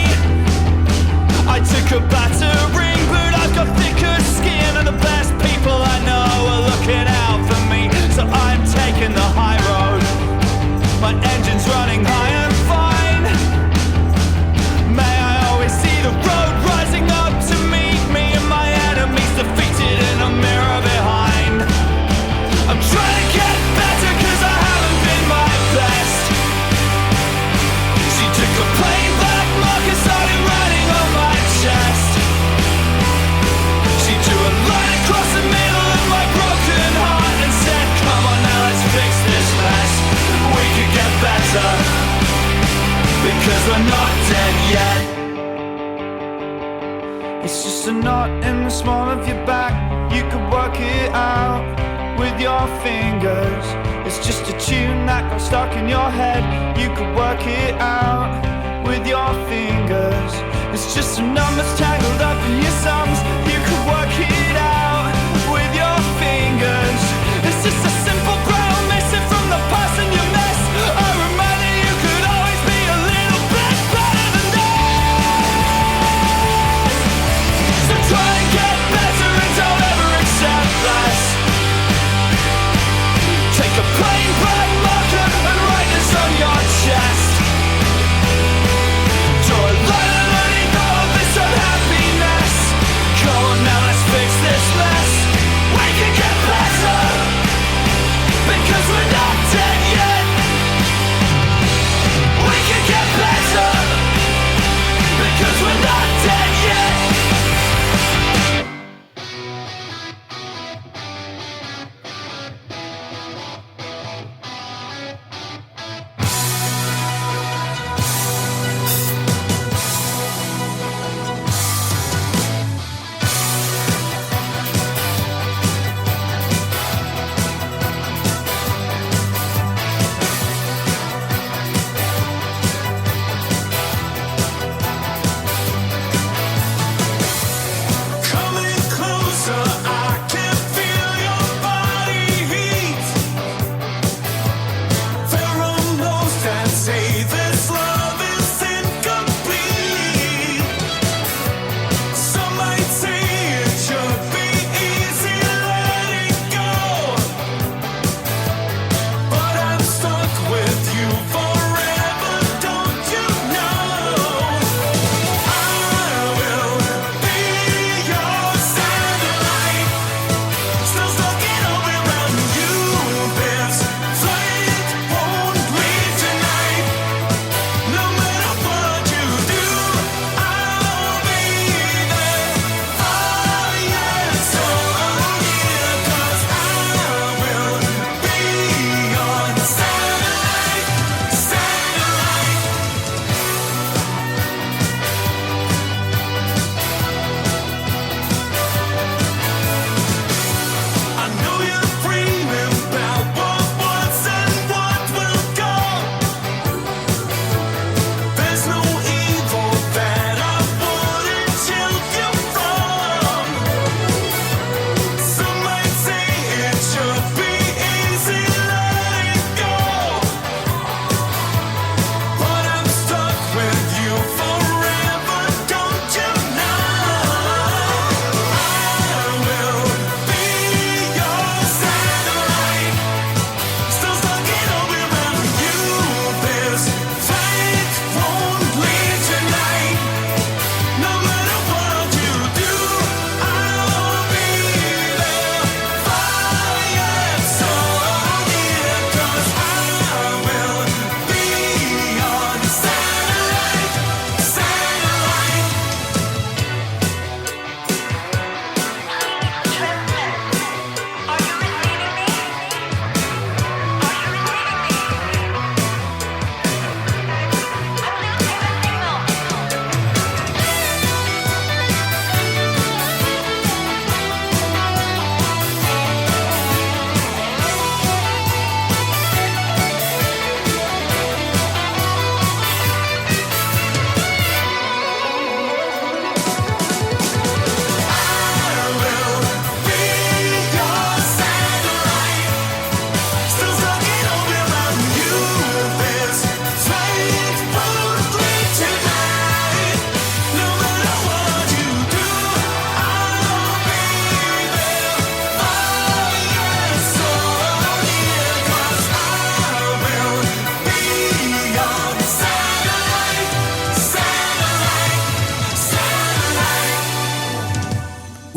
I took a battering, but I've got thicker skin, and the best people I know are looking out for me. So I'm taking the high road. My engine's running high and fine. May I always see the road rising up to meet me, and my enemies defeated in a mirror behind. I'm trying to get better cause I haven't been my best. She took a plain black marker, started writing on my chest. She drew a line across the middle of my broken heart and said, come on now, let's fix this mess. We could get better because we're not dead yet. It's just a knot in the small of your back. You could work it out with your fingers. It's just a tune that got stuck in your head. You could work it out with your fingers. It's just some numbers tangled up in your sums. You could work it out with your fingers. It's just a simple ground missing from the past in your mess. A reminder you could always be a little bit better than this. So try and get better and don't ever accept less. Take a plain black marker and write this on your chest. Draw a line underneath all of this unhappiness. Come on now, let's fix this mess. We can get better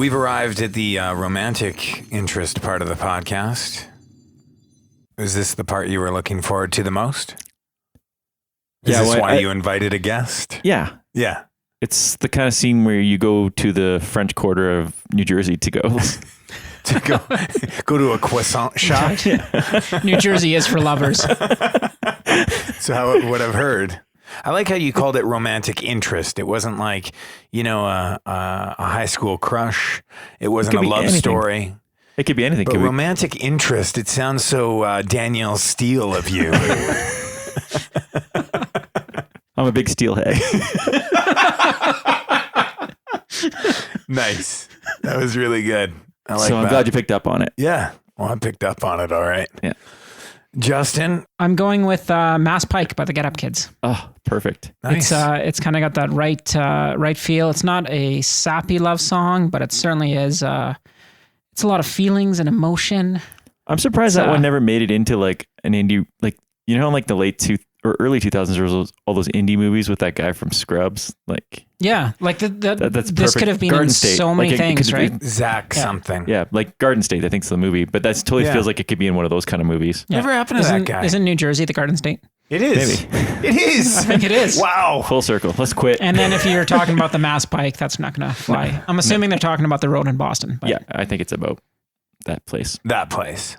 We've arrived at the romantic interest part of the podcast. Is this the part you were looking forward to the most? Is this why you invited a guest? Yeah. Yeah. It's the kind of scene where you go to the French Quarter of New Jersey to go. Go to a croissant shop. New Jersey is for lovers. So how it would have heard. I like how you called it romantic interest. It wasn't like, a high school crush. It wasn't a love story. It could be anything. But romantic interest, it sounds so Danielle Steele of you. I'm a big steelhead. Nice. That was really good. I like so I'm glad you picked up on it. Yeah. Well, I picked up on it. All right. Yeah. Justin? I'm going with Mass Pike by the Get Up Kids. Oh, perfect. Nice. It's kind of got that right feel. It's not a sappy love song, but it certainly is. It's a lot of feelings and emotion. I'm surprised that one never made it into like an indie, like, how in like the late or early 2000s there was all those indie movies with that guy from Scrubs, like like that's this could have been Garden in State. so many things, right? Zach something. Yeah, like Garden State, I think is the movie, but that totally feels like it could be in one of those kind of movies. Yeah. Never happened to that guy. Isn't New Jersey the Garden State? It is. Maybe. It is. I think it is. Wow. Full circle. Let's quit. And then if you're talking about the Mass Pike, that's not going to fly. I'm assuming they're talking about the road in Boston. But. Yeah, I think it's about that place. That place.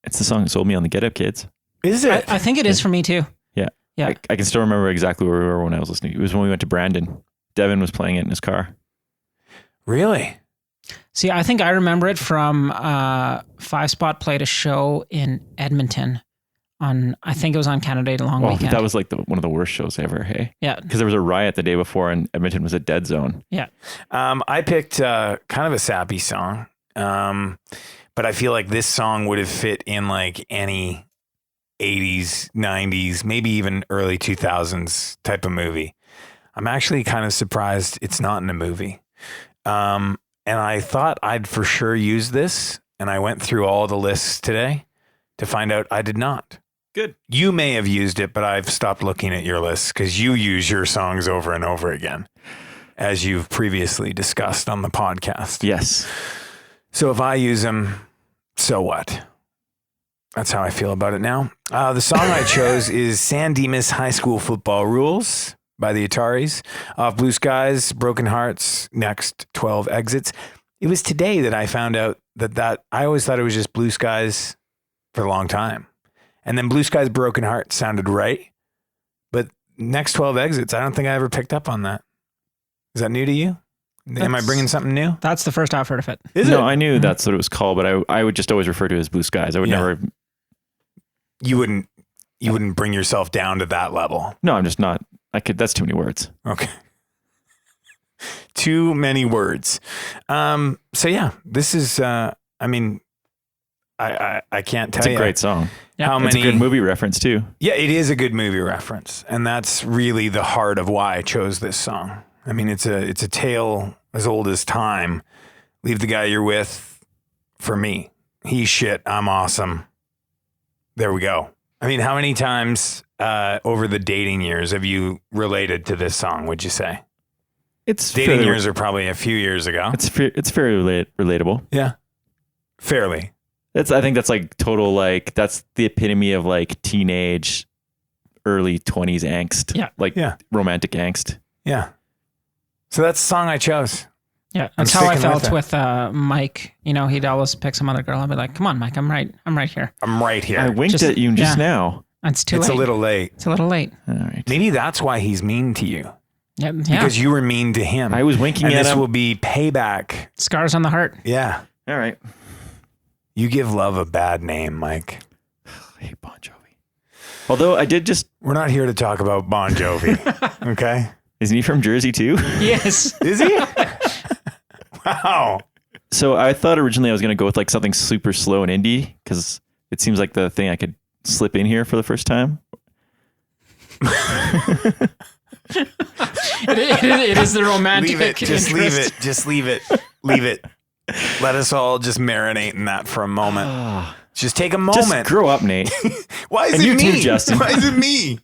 It's the song that sold me on the Get Up Kids. Is it? I think it is for me too. Yeah. I can still remember exactly where we were when I was listening. It was when we went to Brandon. Devin was playing it in his car. Really? See, I think I remember it from 5 Spot played a show in Edmonton I think it was on Canada Day Long Weekend. That was like one of the worst shows ever, hey? Yeah. Because there was a riot the day before and Edmonton was a dead zone. Yeah. I picked kind of a sappy song, but I feel like this song would have fit in like any 80s, 90s, maybe even early 2000s type of movie. I'm actually kind of surprised it's not in a movie. And I thought I'd for sure use this, and I went through all the lists today to find out I did not. Good. You may have used it, but I've stopped looking at your lists because you use your songs over and over again, as you've previously discussed on the podcast. Yes. So if I use them, so what? That's how I feel about it now. The song I chose is San Dimas High School Football Rules by the Ataris, off Blue Skies, Broken Hearts, Next 12 Exits. It was today that I found out that I always thought it was just Blue Skies for a long time. And then Blue Skies, Broken Hearts sounded right. But Next 12 Exits, I don't think I ever picked up on that. Is that new to you? Am I bringing something new? That's the first I've heard of it. No, I knew that's what it was called, but I would just always refer to it as Blue Skies. I would never... You wouldn't bring yourself down to that level. No, I'm just not. That's too many words. Okay. Too many words. So yeah, this is, I can't tell you. It's a great song. Yeah. It's a good movie reference too. Yeah, it is a good movie reference. And that's really the heart of why I chose this song. I mean, it's a tale as old as time. Leave the guy you're with for me. He's shit. I'm awesome. There we go. I mean, how many times over the dating years have you related to this song, would you say? Dating years are probably a few years ago. It's fairly relatable. Yeah. Fairly. I think that's like total, like, that's the epitome of like teenage, early 20s angst. Yeah. Like romantic angst. Yeah. So that's the song I chose. Yeah, that's how I felt with Mike. He'd always pick some other girl. I'd be like, "Come on, Mike, I'm right here." I'm right here. I winked at you just now. It's too late. It's a little late. It's a little late. All right. Maybe that's why he's mean to you. Yeah. Because you were mean to him. I was winking at him. And this will be payback. Scars on the heart. Yeah. All right. You give love a bad name, Mike. I hate Bon Jovi. Although I did just... We're not here to talk about Bon Jovi. Okay? Isn't he from Jersey too? Yes. Is he? Wow. So I thought originally I was going to go with like something super slow and indie because it seems like the thing I could slip in here for the first time. It is the romantic. Leave it. Just leave it. Just leave it. Leave it. Let us all just marinate in that for a moment. Just take a moment. Just grow up, Nate. Why is and it you me? Too, Justin. Why is it me?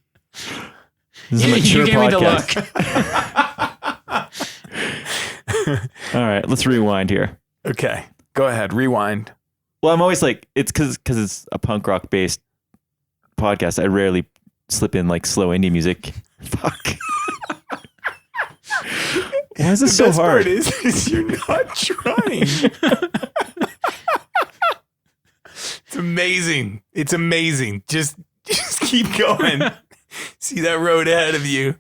This is a mature you gave podcast. me the look. All right, let's rewind here. Okay, go ahead. Rewind. Well, I'm always like, it's because it's a punk rock based podcast. I rarely slip in like slow indie music. Fuck. Why is this so hard? The best part is you're not trying. It's amazing. It's amazing. Just keep going. See that road ahead of you.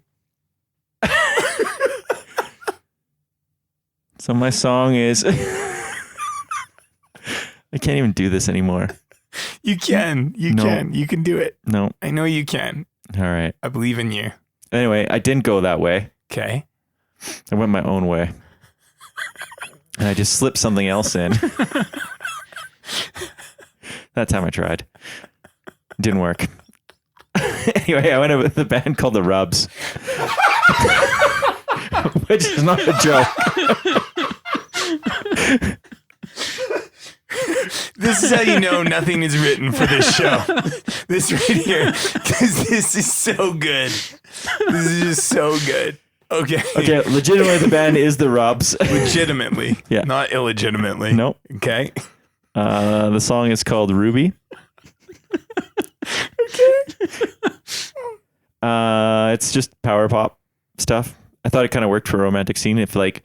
So my song is... I can't even do this anymore. You can. You can. You can do it. No. I know you can. All right. I believe in you. Anyway, I didn't go that way. Okay. I went my own way. And I just slipped something else in. That time I tried. Didn't work. Anyway, I went with the band called The Rubs. Which is not a joke. This is how you know nothing is written for this show. This right here. Because this is so good. This is just so good. Okay. Okay, legitimately the band is The Rubs. Legitimately. Yeah. Not illegitimately. Nope. Okay. The song is called Ruby. It's just power pop stuff. I thought it kind of worked for a romantic scene. If like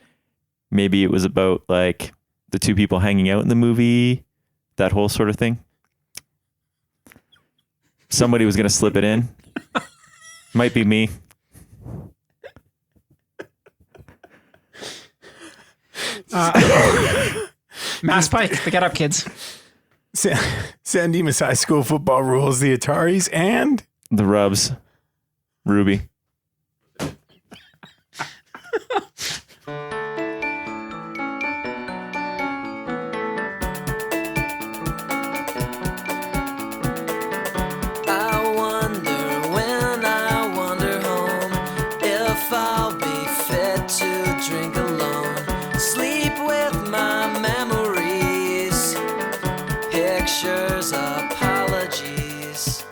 maybe it was about like the two people hanging out in the movie, that whole sort of thing. Somebody was going to slip it in. Might be me. Mass Pike, pick it up, kids. San Dimas High School football rules, the Ataris, and The Rubs. Ruby. I wonder when I wander home if I'll be fit to drink alone, sleep with my memories, pictures, apologies.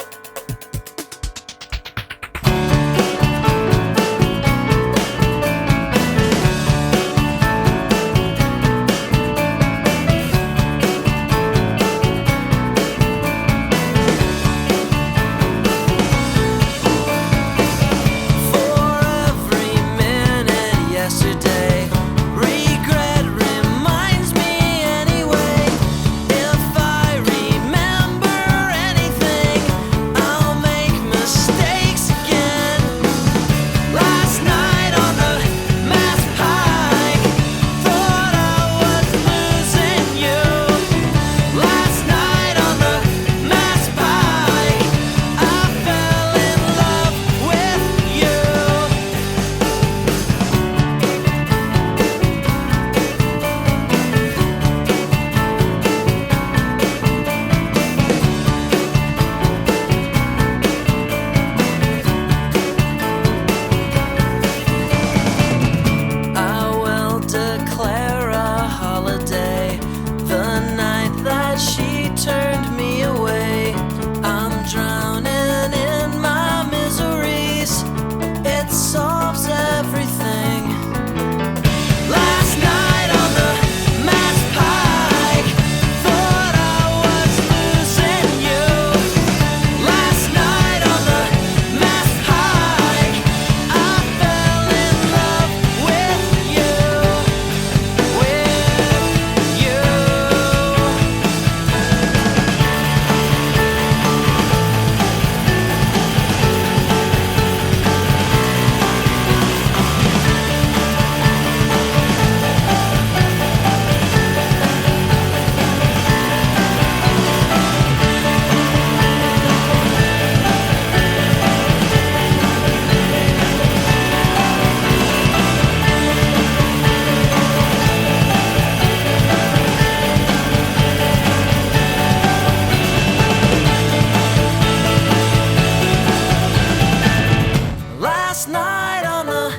Last night on the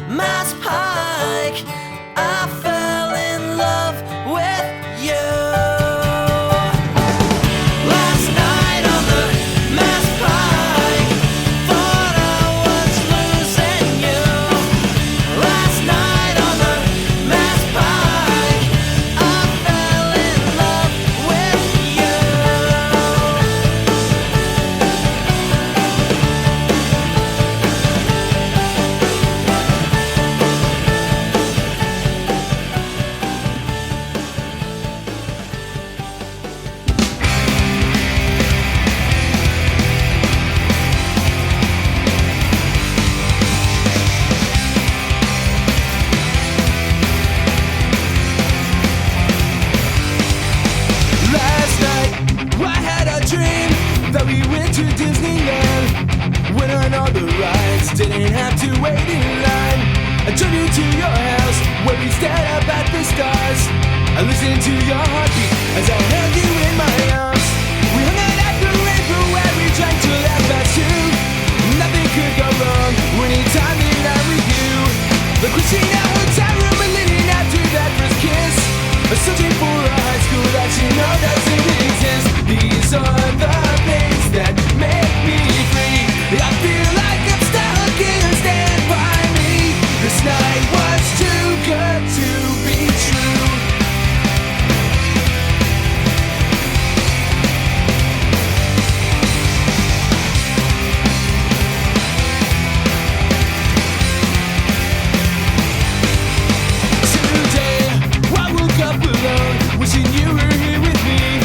Mass Pike. the rides, didn't have to wait in line. I drove you to your house where we stared up at the stars. I listened to your heartbeat as I held you in my arms. We hung out at the river where we drank till 2:30. Nothing could go wrong anytime that I'm with you. The Christina hotel room and leading after that first kiss. Searching for a high school that you know doesn't exist. These are the things that make me free. I feel like I'm stuck in a stand by me. This night was too good to be true. Today, I woke up alone, wishing you were here with me.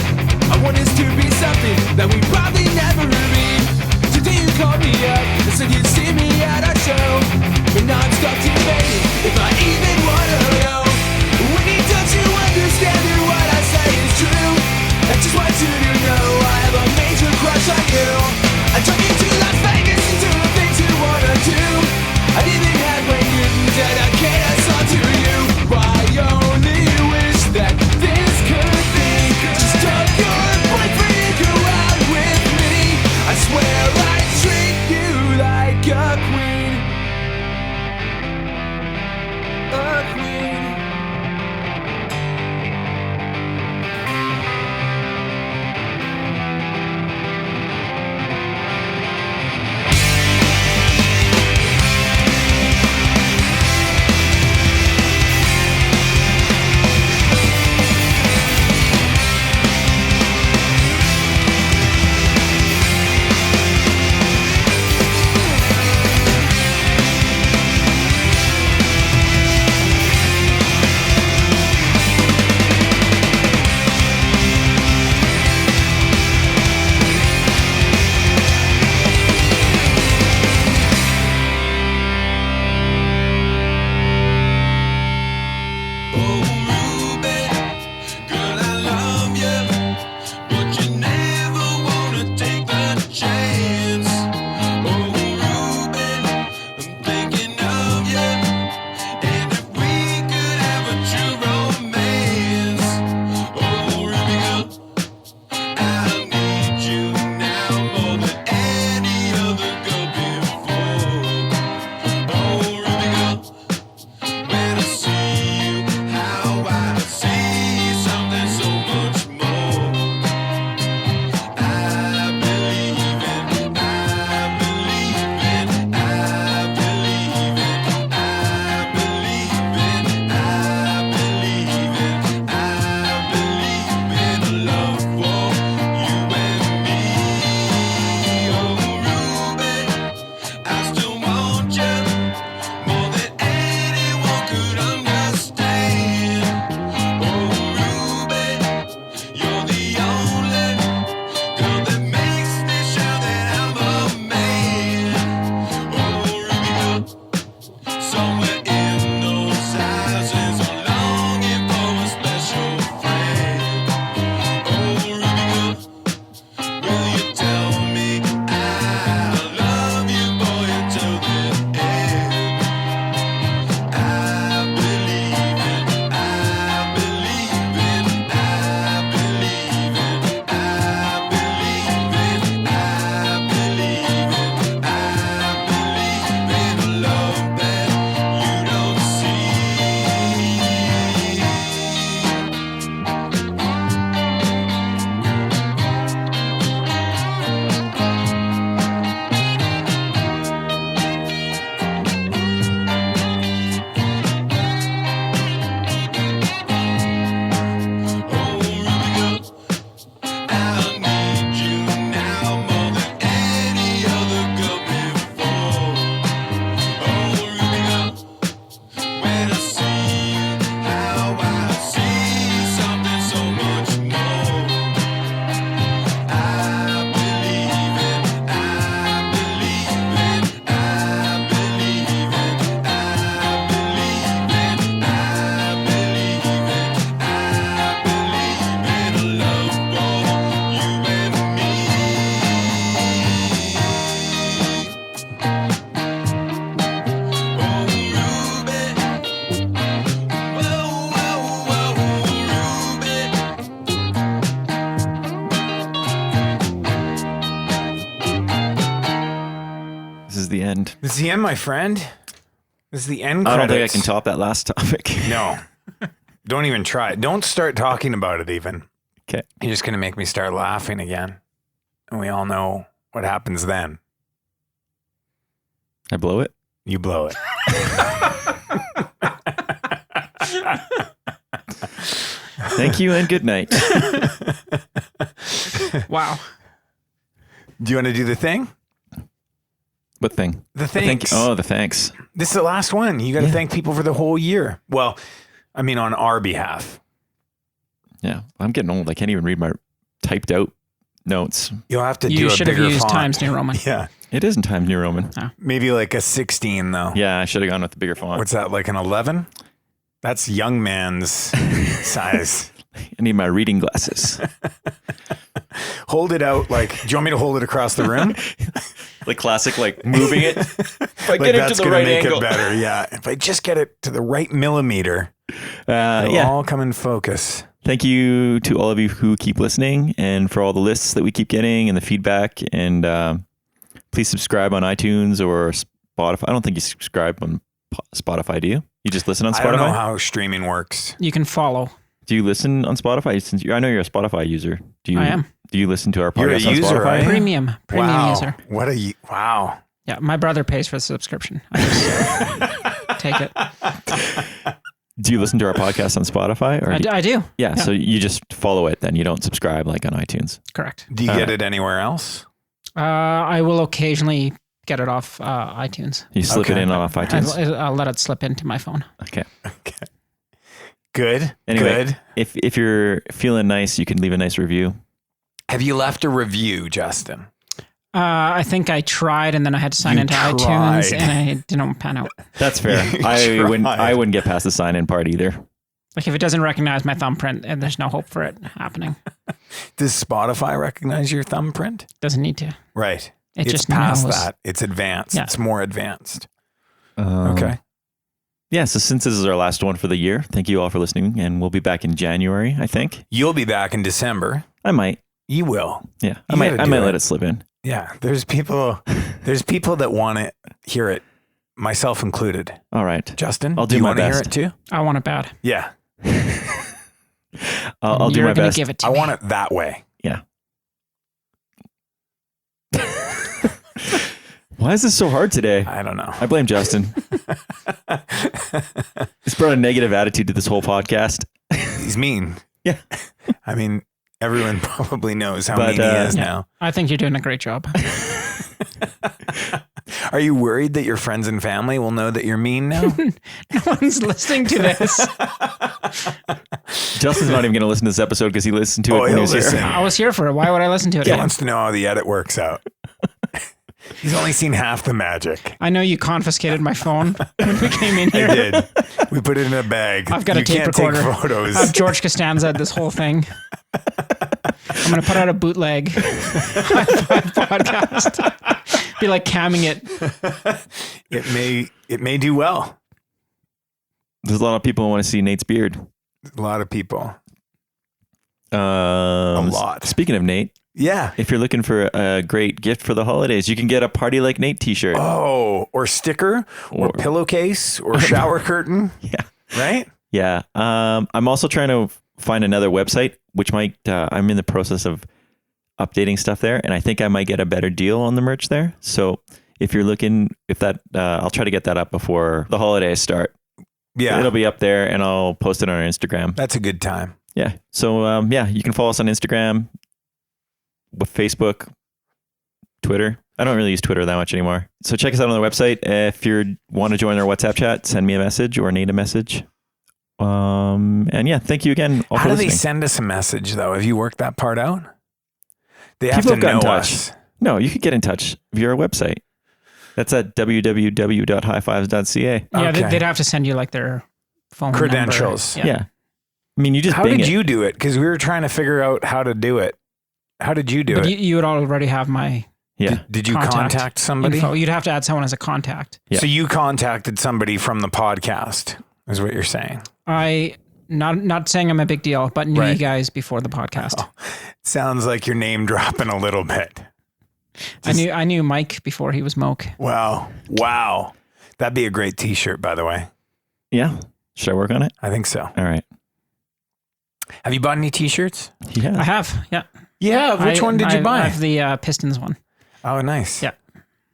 end. This is the end, my friend. This is the end I credits. don't think I can top that last topic. No. Don't even try it. Don't start talking about it even. Okay. You're just going to make me start laughing again. And we all know what happens then. I blow it? You blow it. Thank you and good night. Wow. Do you want to do the thing? What thing? The thanks. The thanks. This is the last one. You got to thank people for the whole year. Well, I mean, on our behalf. Yeah. I'm getting old. I can't even read my typed out notes. You'll have to do a You bigger should have used font. Times New Roman. Yeah. It is in Times New Roman. Maybe like a 16 though. Yeah, I should have gone with the bigger font. What's that, like an 11? That's young man's size. I need my reading glasses. Hold it out like, do you want me to hold it across the room? Like classic, like moving it. If I Like get it that's to the gonna right make angle. it better. Yeah. If I just get it to the right millimeter, it'll all come in focus. Thank you to all of you who keep listening and for all the lists that we keep getting and the feedback. And please subscribe on iTunes or Spotify. I don't think you subscribe on Spotify, do you? You just listen on Spotify? I don't know how streaming works. You can follow. Do you listen on Spotify? Since I know you're a Spotify user. Do you? I am. Do you listen to our You're a podcast on user, Spotify? right? Premium Wow. user. Wow. Yeah, my brother pays for the subscription. I just take it. Do you listen to our podcast on Spotify? Or I do. Yeah, so you just follow it then. You don't subscribe like on iTunes. Correct. Do you get it anywhere else? I will occasionally get it off iTunes. You slip it in off iTunes? I'll let it slip into my phone. Okay. Good. Anyway, Good. if you're feeling nice, you can leave a nice review. Have you left a review, Justin? I think I tried, and then I had to sign into iTunes, and I didn't pan out. That's fair. I wouldn't get past the sign-in part either. Like if it doesn't recognize my thumbprint, and there's no hope for it happening. Does Spotify recognize your thumbprint? Doesn't need to. Right. It it's just past knows. that. It's advanced. Yeah. It's more advanced. Okay. Yeah, so since this is our last one for the year, thank you all for listening, and we'll be back in January, I think. You'll be back in December. I might. You will. Yeah, You I might gotta do let it slip in. Yeah. There's people that want to hear it, myself included. All right. Justin, I'll do you my want to hear best. it too? I want it bad. Yeah. I'll do You're my gonna best. give it to I me. want it that way. Yeah. Why is this so hard today? I don't know. I blame Justin. He's brought a negative attitude to this whole podcast. He's mean. Yeah. I mean, everyone probably knows how But, mean he is now. I think you're doing a great job. Are you worried that your friends and family will know that you're mean now? No one's listening to this. Justin's not even going to listen to this episode because he listened to it when he he'll was listen. here. I was here for it. Why would I listen to it? He again? wants to know how the edit works out. He's only seen half the magic. I know you confiscated my phone when we came in here. I did. We put it in a bag. I've got a You tape can't recorder. Take photos. I have George Costanza this whole thing. I'm going to put out a bootleg High Five podcast. Be like camming it. It may do well. There's a lot of people who want to see Nate's beard. A lot of people. A lot. Speaking of Nate, Yeah. if you're looking for a great gift for the holidays, you can get a Party Like Nate t-shirt. Oh, or sticker, or pillowcase, or shower curtain. Yeah. Right? Yeah. I'm also trying to find another website, which might, I'm in the process of updating stuff there. And I think I might get a better deal on the merch there. So if you're looking, I'll try to get that up before the holidays start. Yeah. It'll be up there and I'll post it on our Instagram. That's a good time. Yeah. So, you can follow us on Instagram, with Facebook, Twitter. I don't really use Twitter that much anymore. So check us out on the website. If you want to join our WhatsApp chat, send me a message or Nate a message. And yeah, thank you again all How for do listening. they send us a message, though? Have you worked that part out? They have People to have got in know touch. us. No, you could get in touch via our website. That's at www.highfives.ca. Yeah, Okay. they'd have to send you like their phone Credentials. number. Yeah. I mean, you just How bing did it. you do it? Because we were trying to figure out how to do it. How did you do But it? you would already have my Yeah. Did you contact somebody? info. You'd have to add someone as a contact. Yeah. So you contacted somebody from the podcast, is what you're saying. I not saying I'm a big deal, but knew Right. you guys before the podcast. Sounds like you're name dropping a little bit. I knew Mike before he was Moke. Wow. That'd be a great T-shirt, by the way. Yeah. Should I work on it? I think so. All right. Have you bought any T-shirts? Yeah. I have. Yeah. Yeah. Which one did you buy? I have the Pistons one. Oh, nice. Yeah.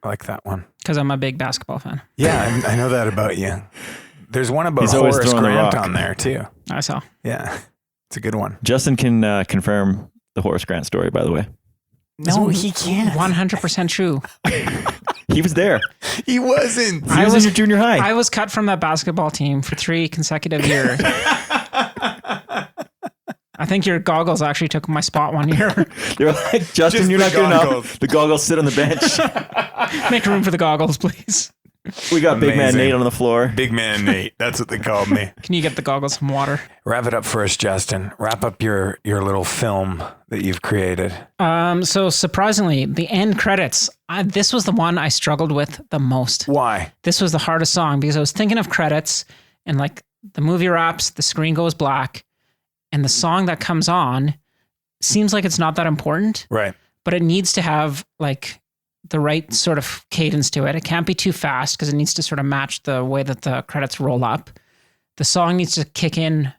I like that one. Because I'm a big basketball fan. Yeah, I know that about you. There's one about He's always Horace throwing the Grant rock on there, too. I saw. Yeah. It's a good one. Justin can confirm the Horace Grant story, by the way. No, he can't. 100% true. He was there. He wasn't. He was in your junior high. I was cut from that basketball team for 3 consecutive years. I think your goggles actually took my spot one year. They were like, Justin, Just you're the not good goggles. enough. The goggles sit on the bench. Make room for the goggles, please. We got Big Man Amazing. Nate on the floor. Big Man Nate. That's what they called me. Can you get the goggles some water? Wrap it up for us, Justin. Wrap up your little film that you've created. So surprisingly, the end credits, this was the one I struggled with the most. Why? This was the hardest song because I was thinking of credits and like the movie wraps, the screen goes black, and the song that comes on seems like it's not that important. Right. But it needs to have like the right sort of cadence to it. It can't be too fast because it needs to sort of match the way that the credits roll up. The song needs to kick in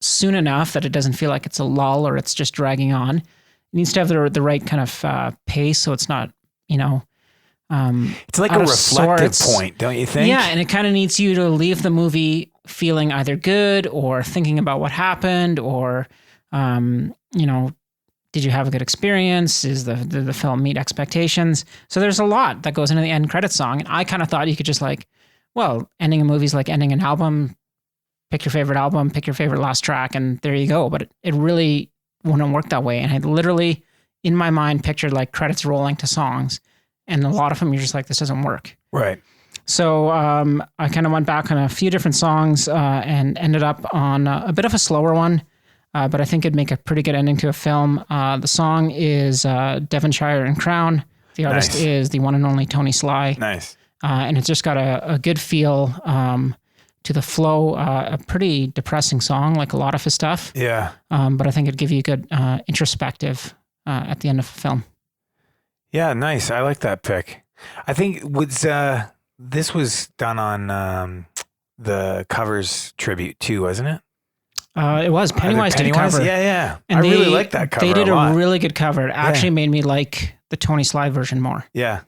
soon enough that it doesn't feel like it's a lull or it's just dragging on. It needs to have the right kind of pace so it's not, it's like a reflective point, don't you think? Yeah, and it kind of needs you to leave the movie feeling either good or thinking about what happened or, did you have a good experience? Did the film meet expectations? So there's a lot that goes into the end credits song. And I kind of thought you could just ending a movie's like ending an album, pick your favorite album, pick your favorite last track, and there you go. But it really wouldn't work that way. And I literally, in my mind, pictured like credits rolling to songs. And a lot of them, you're just like, this doesn't work. Right. So I kind of went back on a few different songs and ended up on a bit of a slower one. But I think it'd make a pretty good ending to a film. The song is Devonshire and Crown. The artist is the one and only Tony Sly. Nice. And it's just got a good feel to the flow. A pretty depressing song, like a lot of his stuff. Yeah. But I think it'd give you a good introspective at the end of the film. Yeah, nice. I like that pick. I think this was done on the Covers tribute too, wasn't it? It was. Pennywise did a cover. Yeah. And I really like that cover. They did a lot. really good cover. It actually made me like the Tony Sly version more. Yeah.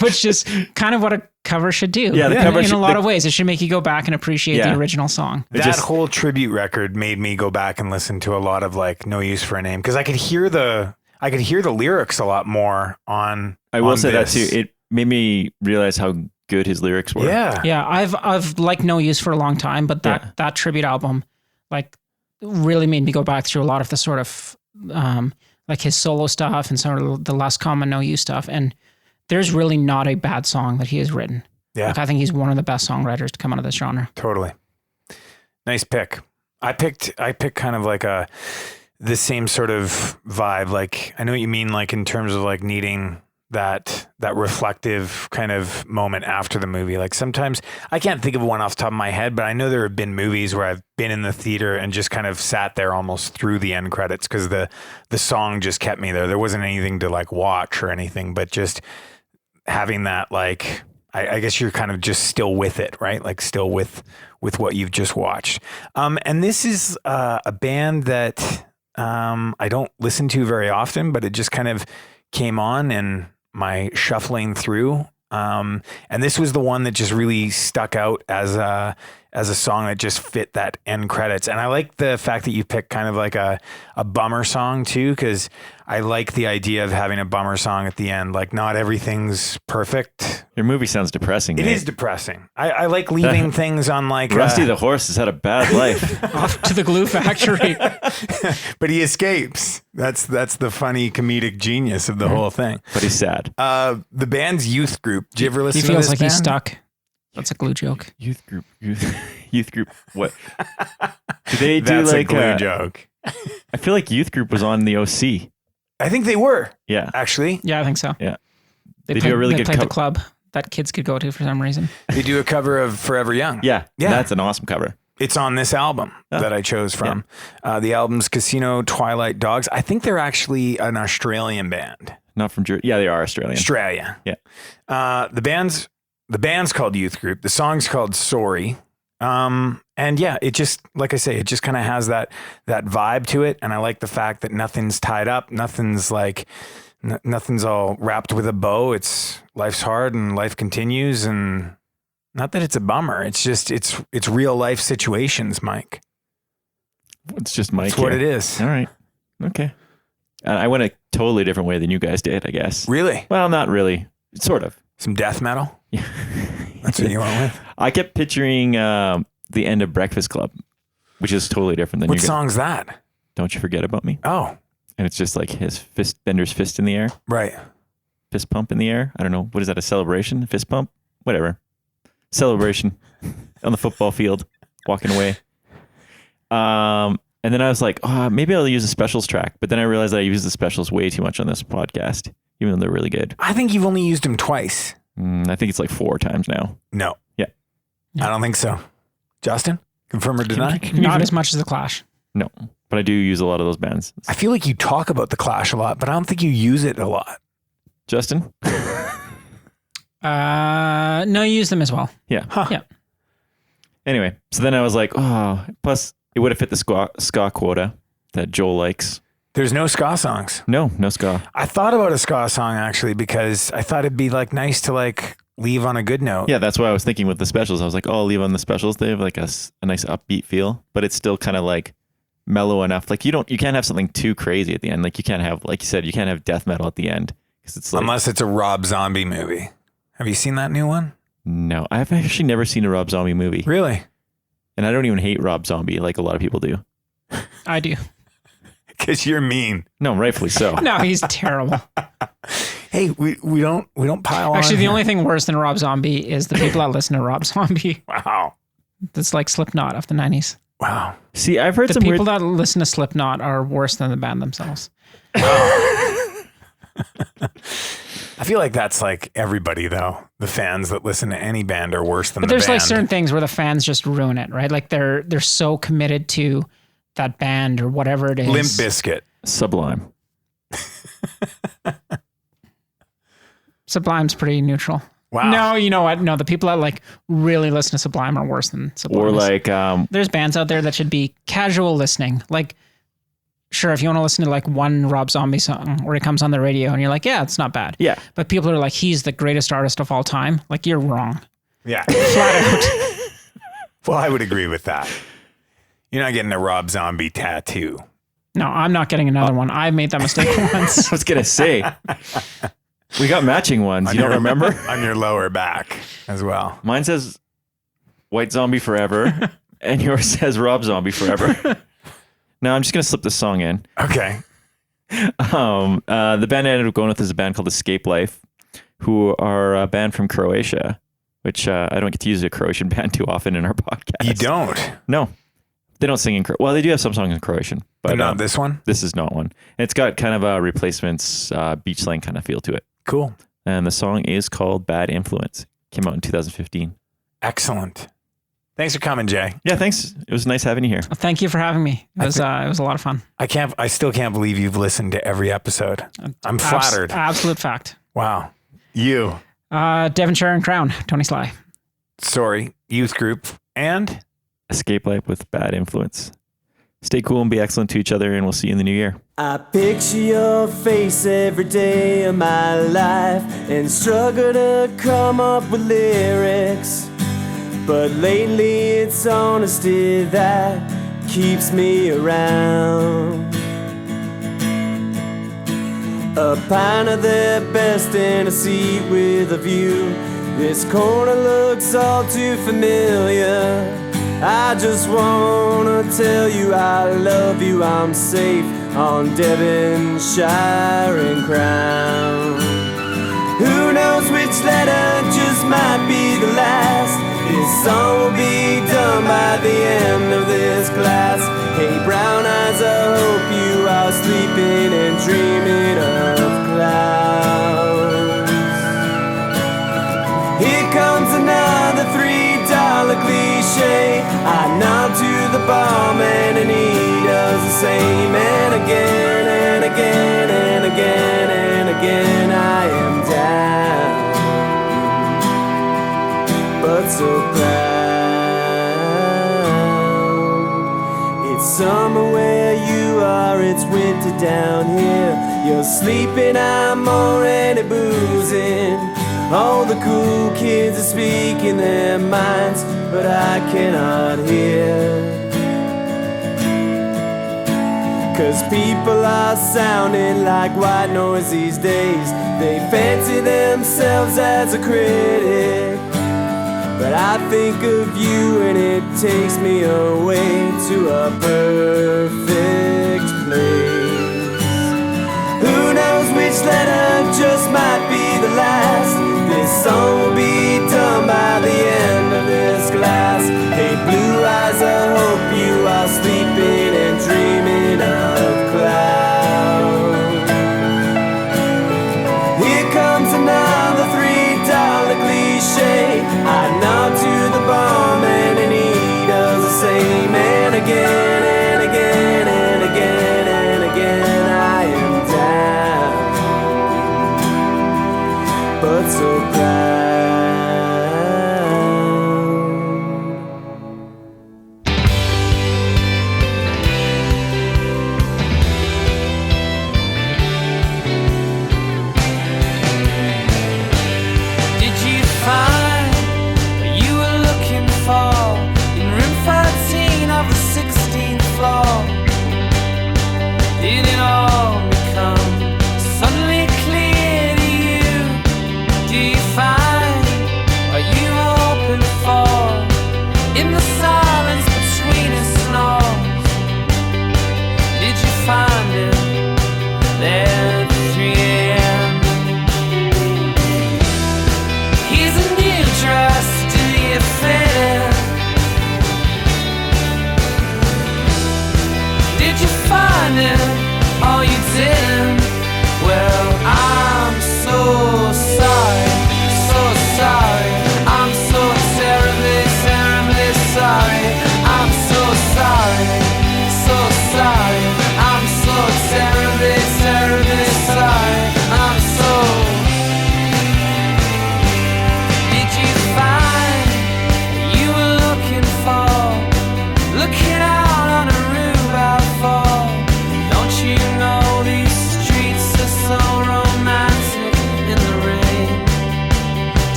Which is kind of what a cover should do. Yeah, the cover in a lot of ways. It should make you go back and appreciate the original song. That whole tribute record made me go back and listen to a lot of like No Use for a Name because I could hear the lyrics a lot more on. I will say that too. It made me realize how good his lyrics were. Yeah. I've liked No Use for a long time, but that tribute album like really made me go back through a lot of the sort of like his solo stuff and some of the less common No Use stuff. And there's really not a bad song that he has written. Yeah. Like, I think he's one of the best songwriters to come out of this genre. Totally. Nice pick. I picked kind of like the same sort of vibe. Like, I know what you mean, like in terms of like needing that reflective kind of moment after the movie. Like sometimes I can't think of one off the top of my head, but I know there have been movies where I've been in the theater and just kind of sat there almost through the end credits because the song just kept me there. There wasn't anything to like watch or anything, but just having that, like, I guess you're kind of just still with it, right? Like still with what you've just watched. And this is a band that I don't listen to very often, but it just kind of came on and my shuffling through. And this was the one that just really stuck out as a song that just fit that end credits. And I like the fact that you picked kind of like a bummer song too, because I like the idea of having a bummer song at the end. Like not everything's perfect. Your movie sounds depressing. It is depressing. I like leaving things on like Rusty the horse has had a bad life. Off to the glue factory. But he escapes. That's the funny comedic genius of the whole thing. But he's sad. The band's Youth Group. Did you ever listen to this He feels like band? he's stuck. That's a glue joke. Youth Group. What? Do they do That's like a glue joke. I feel like Youth Group was on the OC. I think they were. Yeah. Actually. Yeah, I think so. Yeah. They do a really good played cover. the club that kids could go to for some reason. They do a cover of Forever Young. Yeah. That's an awesome cover. It's on this album that I chose from. Yeah. The album's Casino Twilight Dogs. I think they're actually an Australian band. Not from Jersey. Yeah, they are Australian. Australia. Yeah. The band's called Youth Group. The song's called Sorry. And yeah, it just, like I say, it just kind of has that vibe to it. And I like the fact that nothing's tied up. Nothing's like, nothing's all wrapped with a bow. Life's hard and life continues. And not that it's a bummer. It's just, it's real life situations, Mike. It's just Mike. That's what it is. All right. Okay. I went a totally different way than you guys did, I guess. Really? Well, not really. Sort of. Some death metal? Yeah. That's what you went with? I kept picturing the end of Breakfast Club, which is totally different than what song's that? Don't You Forget About Me. Oh. And it's just like Bender's fist in the air. Right. Fist pump in the air. I don't know. What is that? A celebration? Fist pump? Whatever. Celebration on the football field, walking away. And then I was like, maybe I'll use a specials track. But then I realized that I use the specials way too much on this podcast, even though they're really good. I think you've only used them twice. I think it's like 4 times now. No. Yeah. I don't think so. Justin, confirm or deny? Not as much as The Clash. No, but I do use a lot of those bands. I feel like you talk about The Clash a lot, but I don't think you use it a lot. Justin? No, you use them as well. Yeah. Huh. Yeah. Anyway, so then I was like, plus it would have fit the ska quota that Joel likes. There's no ska songs. No ska. I thought about a ska song actually because I thought it'd be like nice to like leave on a good note. Yeah, that's what I was thinking with the specials. I was like, I'll leave on the specials. They have like a nice upbeat feel, but it's still kind of like mellow enough. Like you can't have something too crazy at the end. Like you can't have, like you said, you can't have death metal at the end because it's like, unless it's a Rob Zombie movie. Have you seen that new one? No, I've actually never seen a Rob Zombie movie. Really? And I don't even hate Rob Zombie like a lot of people do. I do. Because you're mean. No, rightfully so. No, he's terrible. Hey, we don't pile on. Actually, the only thing worse than Rob Zombie is the people that listen to Rob Zombie. Wow. That's like Slipknot of the 90s. Wow. See, I've heard the some people that listen to Slipknot are worse than the band themselves. I feel like that's like everybody though. The fans that listen to any band are worse than but the band. there's like certain things where the fans just ruin it, right? Like they're so committed to that band or whatever it is. Limp Bizkit. Sublime. Sublime's pretty neutral. Wow. No, you know what? No, the people that like really listen to Sublime are worse than Sublime. Or like there's bands out there that should be casual listening. Like sure, if you want to listen to like one Rob Zombie song where it comes on the radio and you're like, yeah, it's not bad. Yeah. But people are like, he's the greatest artist of all time. Like you're wrong. Yeah. Flat out. Well, I would agree with that. You're not getting a Rob Zombie tattoo. No, I'm not getting another one. I made that mistake once. I was going to say, we got matching ones. You don't remember? On your lower back as well. Mine says White Zombie Forever and yours says Rob Zombie Forever. No, I'm just going to slip this song in. Okay. The band I ended up going with is a band called Escape Life, who are a band from Croatia, which I don't get to use a Croatian band too often in our podcast. You don't? No. They don't sing in Croatian. Well, they do have some songs in Croatian. But not this one? This is not one. And it's got kind of a Replacements beach slang kind of feel to it. Cool. And the song is called Bad Influence. Came out in 2015. Excellent. Thanks for coming, Jay. Yeah, thanks. It was nice having you here. Well, thank you for having me. It was a lot of fun. I still can't believe you've listened to every episode. I'm flattered. Absolute fact. Wow. You. Devonshire and Crown, Tony Sly. Sorry, Youth Group, and Escape Life with Bad Influence. Stay cool and be excellent to each other, and we'll see you in the new year. I picture your face every day of my life and struggle to come up with lyrics. But lately it's honesty that keeps me around. A pint of their best in a seat with a view. This corner looks all too familiar. I just wanna tell you I love you. I'm safe on Devonshire and Crown. Who knows which letter just might be the last. This song will be done by the end of this class. Hey brown eyes, I hope you are sleeping and dreaming of clouds. Here comes another $3 cliche. I nod to the barman and he does the same. And again and again and again and again I am down, but so proud. It's summer where you are, it's winter down here. You're sleeping, I'm already boozing. All the cool kids are speaking their minds, but I cannot hear. 'Cause people are sounding like white noise these days. They fancy themselves as a critic, but I think of you and it takes me away to a perfect place. Who knows which letter just might be the last. This song will be done by the end of this glass. Hey, blue eyes, I hope you are sleeping and dreaming of clouds. Here comes another $3 cliche. I nod to the barman and he does the same. And again and again and again and again I am down, but so proud.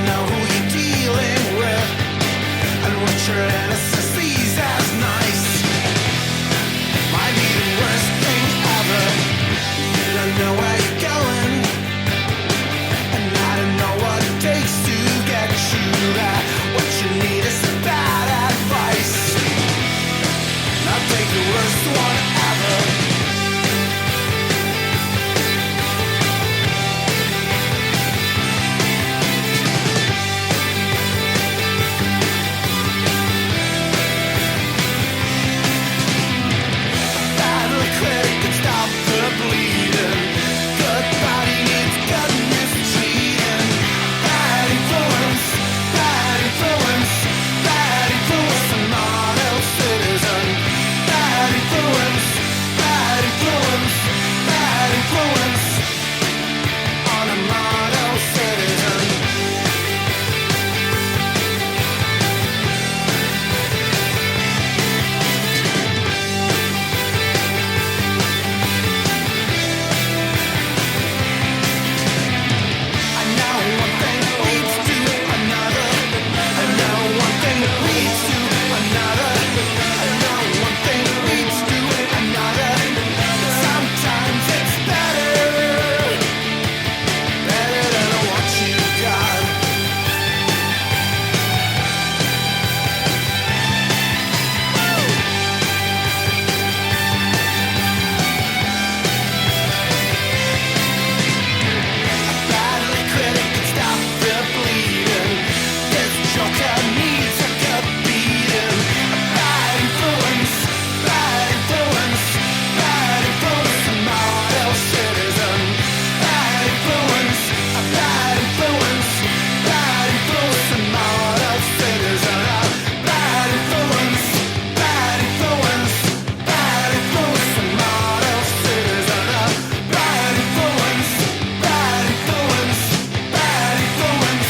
know who you're dealing with and what your innocence sees as nice. Might be the worst thing ever. You don't know where you're going, and I don't know what it takes to get you there. What you need is some bad advice. I'll take the worst one ever. Badly quick can stop the bleeding. Good body needs good mistreating. Bad influence, bad influence, bad influence. A model citizen. Bad influence, bad influence, bad influence on a model citizen. I know one thing leads to another. I know one thing leads to another. I know one thing leads to another. But sometimes it's better than what you got. Badly critic can stop the bleeding. This joker needs a good beating. A bad influence, bad influence, bad influence. A model citizen. Bad influence, a bad influence, bad influence. A model citizen. A bad influence, bad influence, bad influence. A model citizen. A bad influence, bad influence, bad influence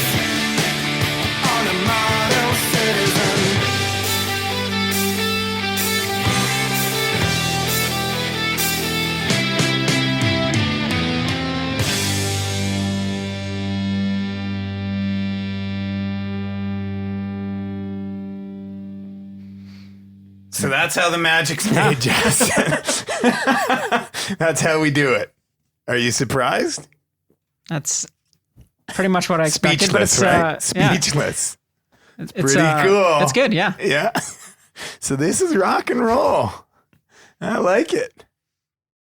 on a model citizen. So that's how the magic's made, Justin. That's how we do it. Are you surprised? That's pretty much what I expected. Speechless, but right? it's, yeah. Speechless. It's Pretty cool. It's good, yeah. Yeah. So this is rock and roll. I like it.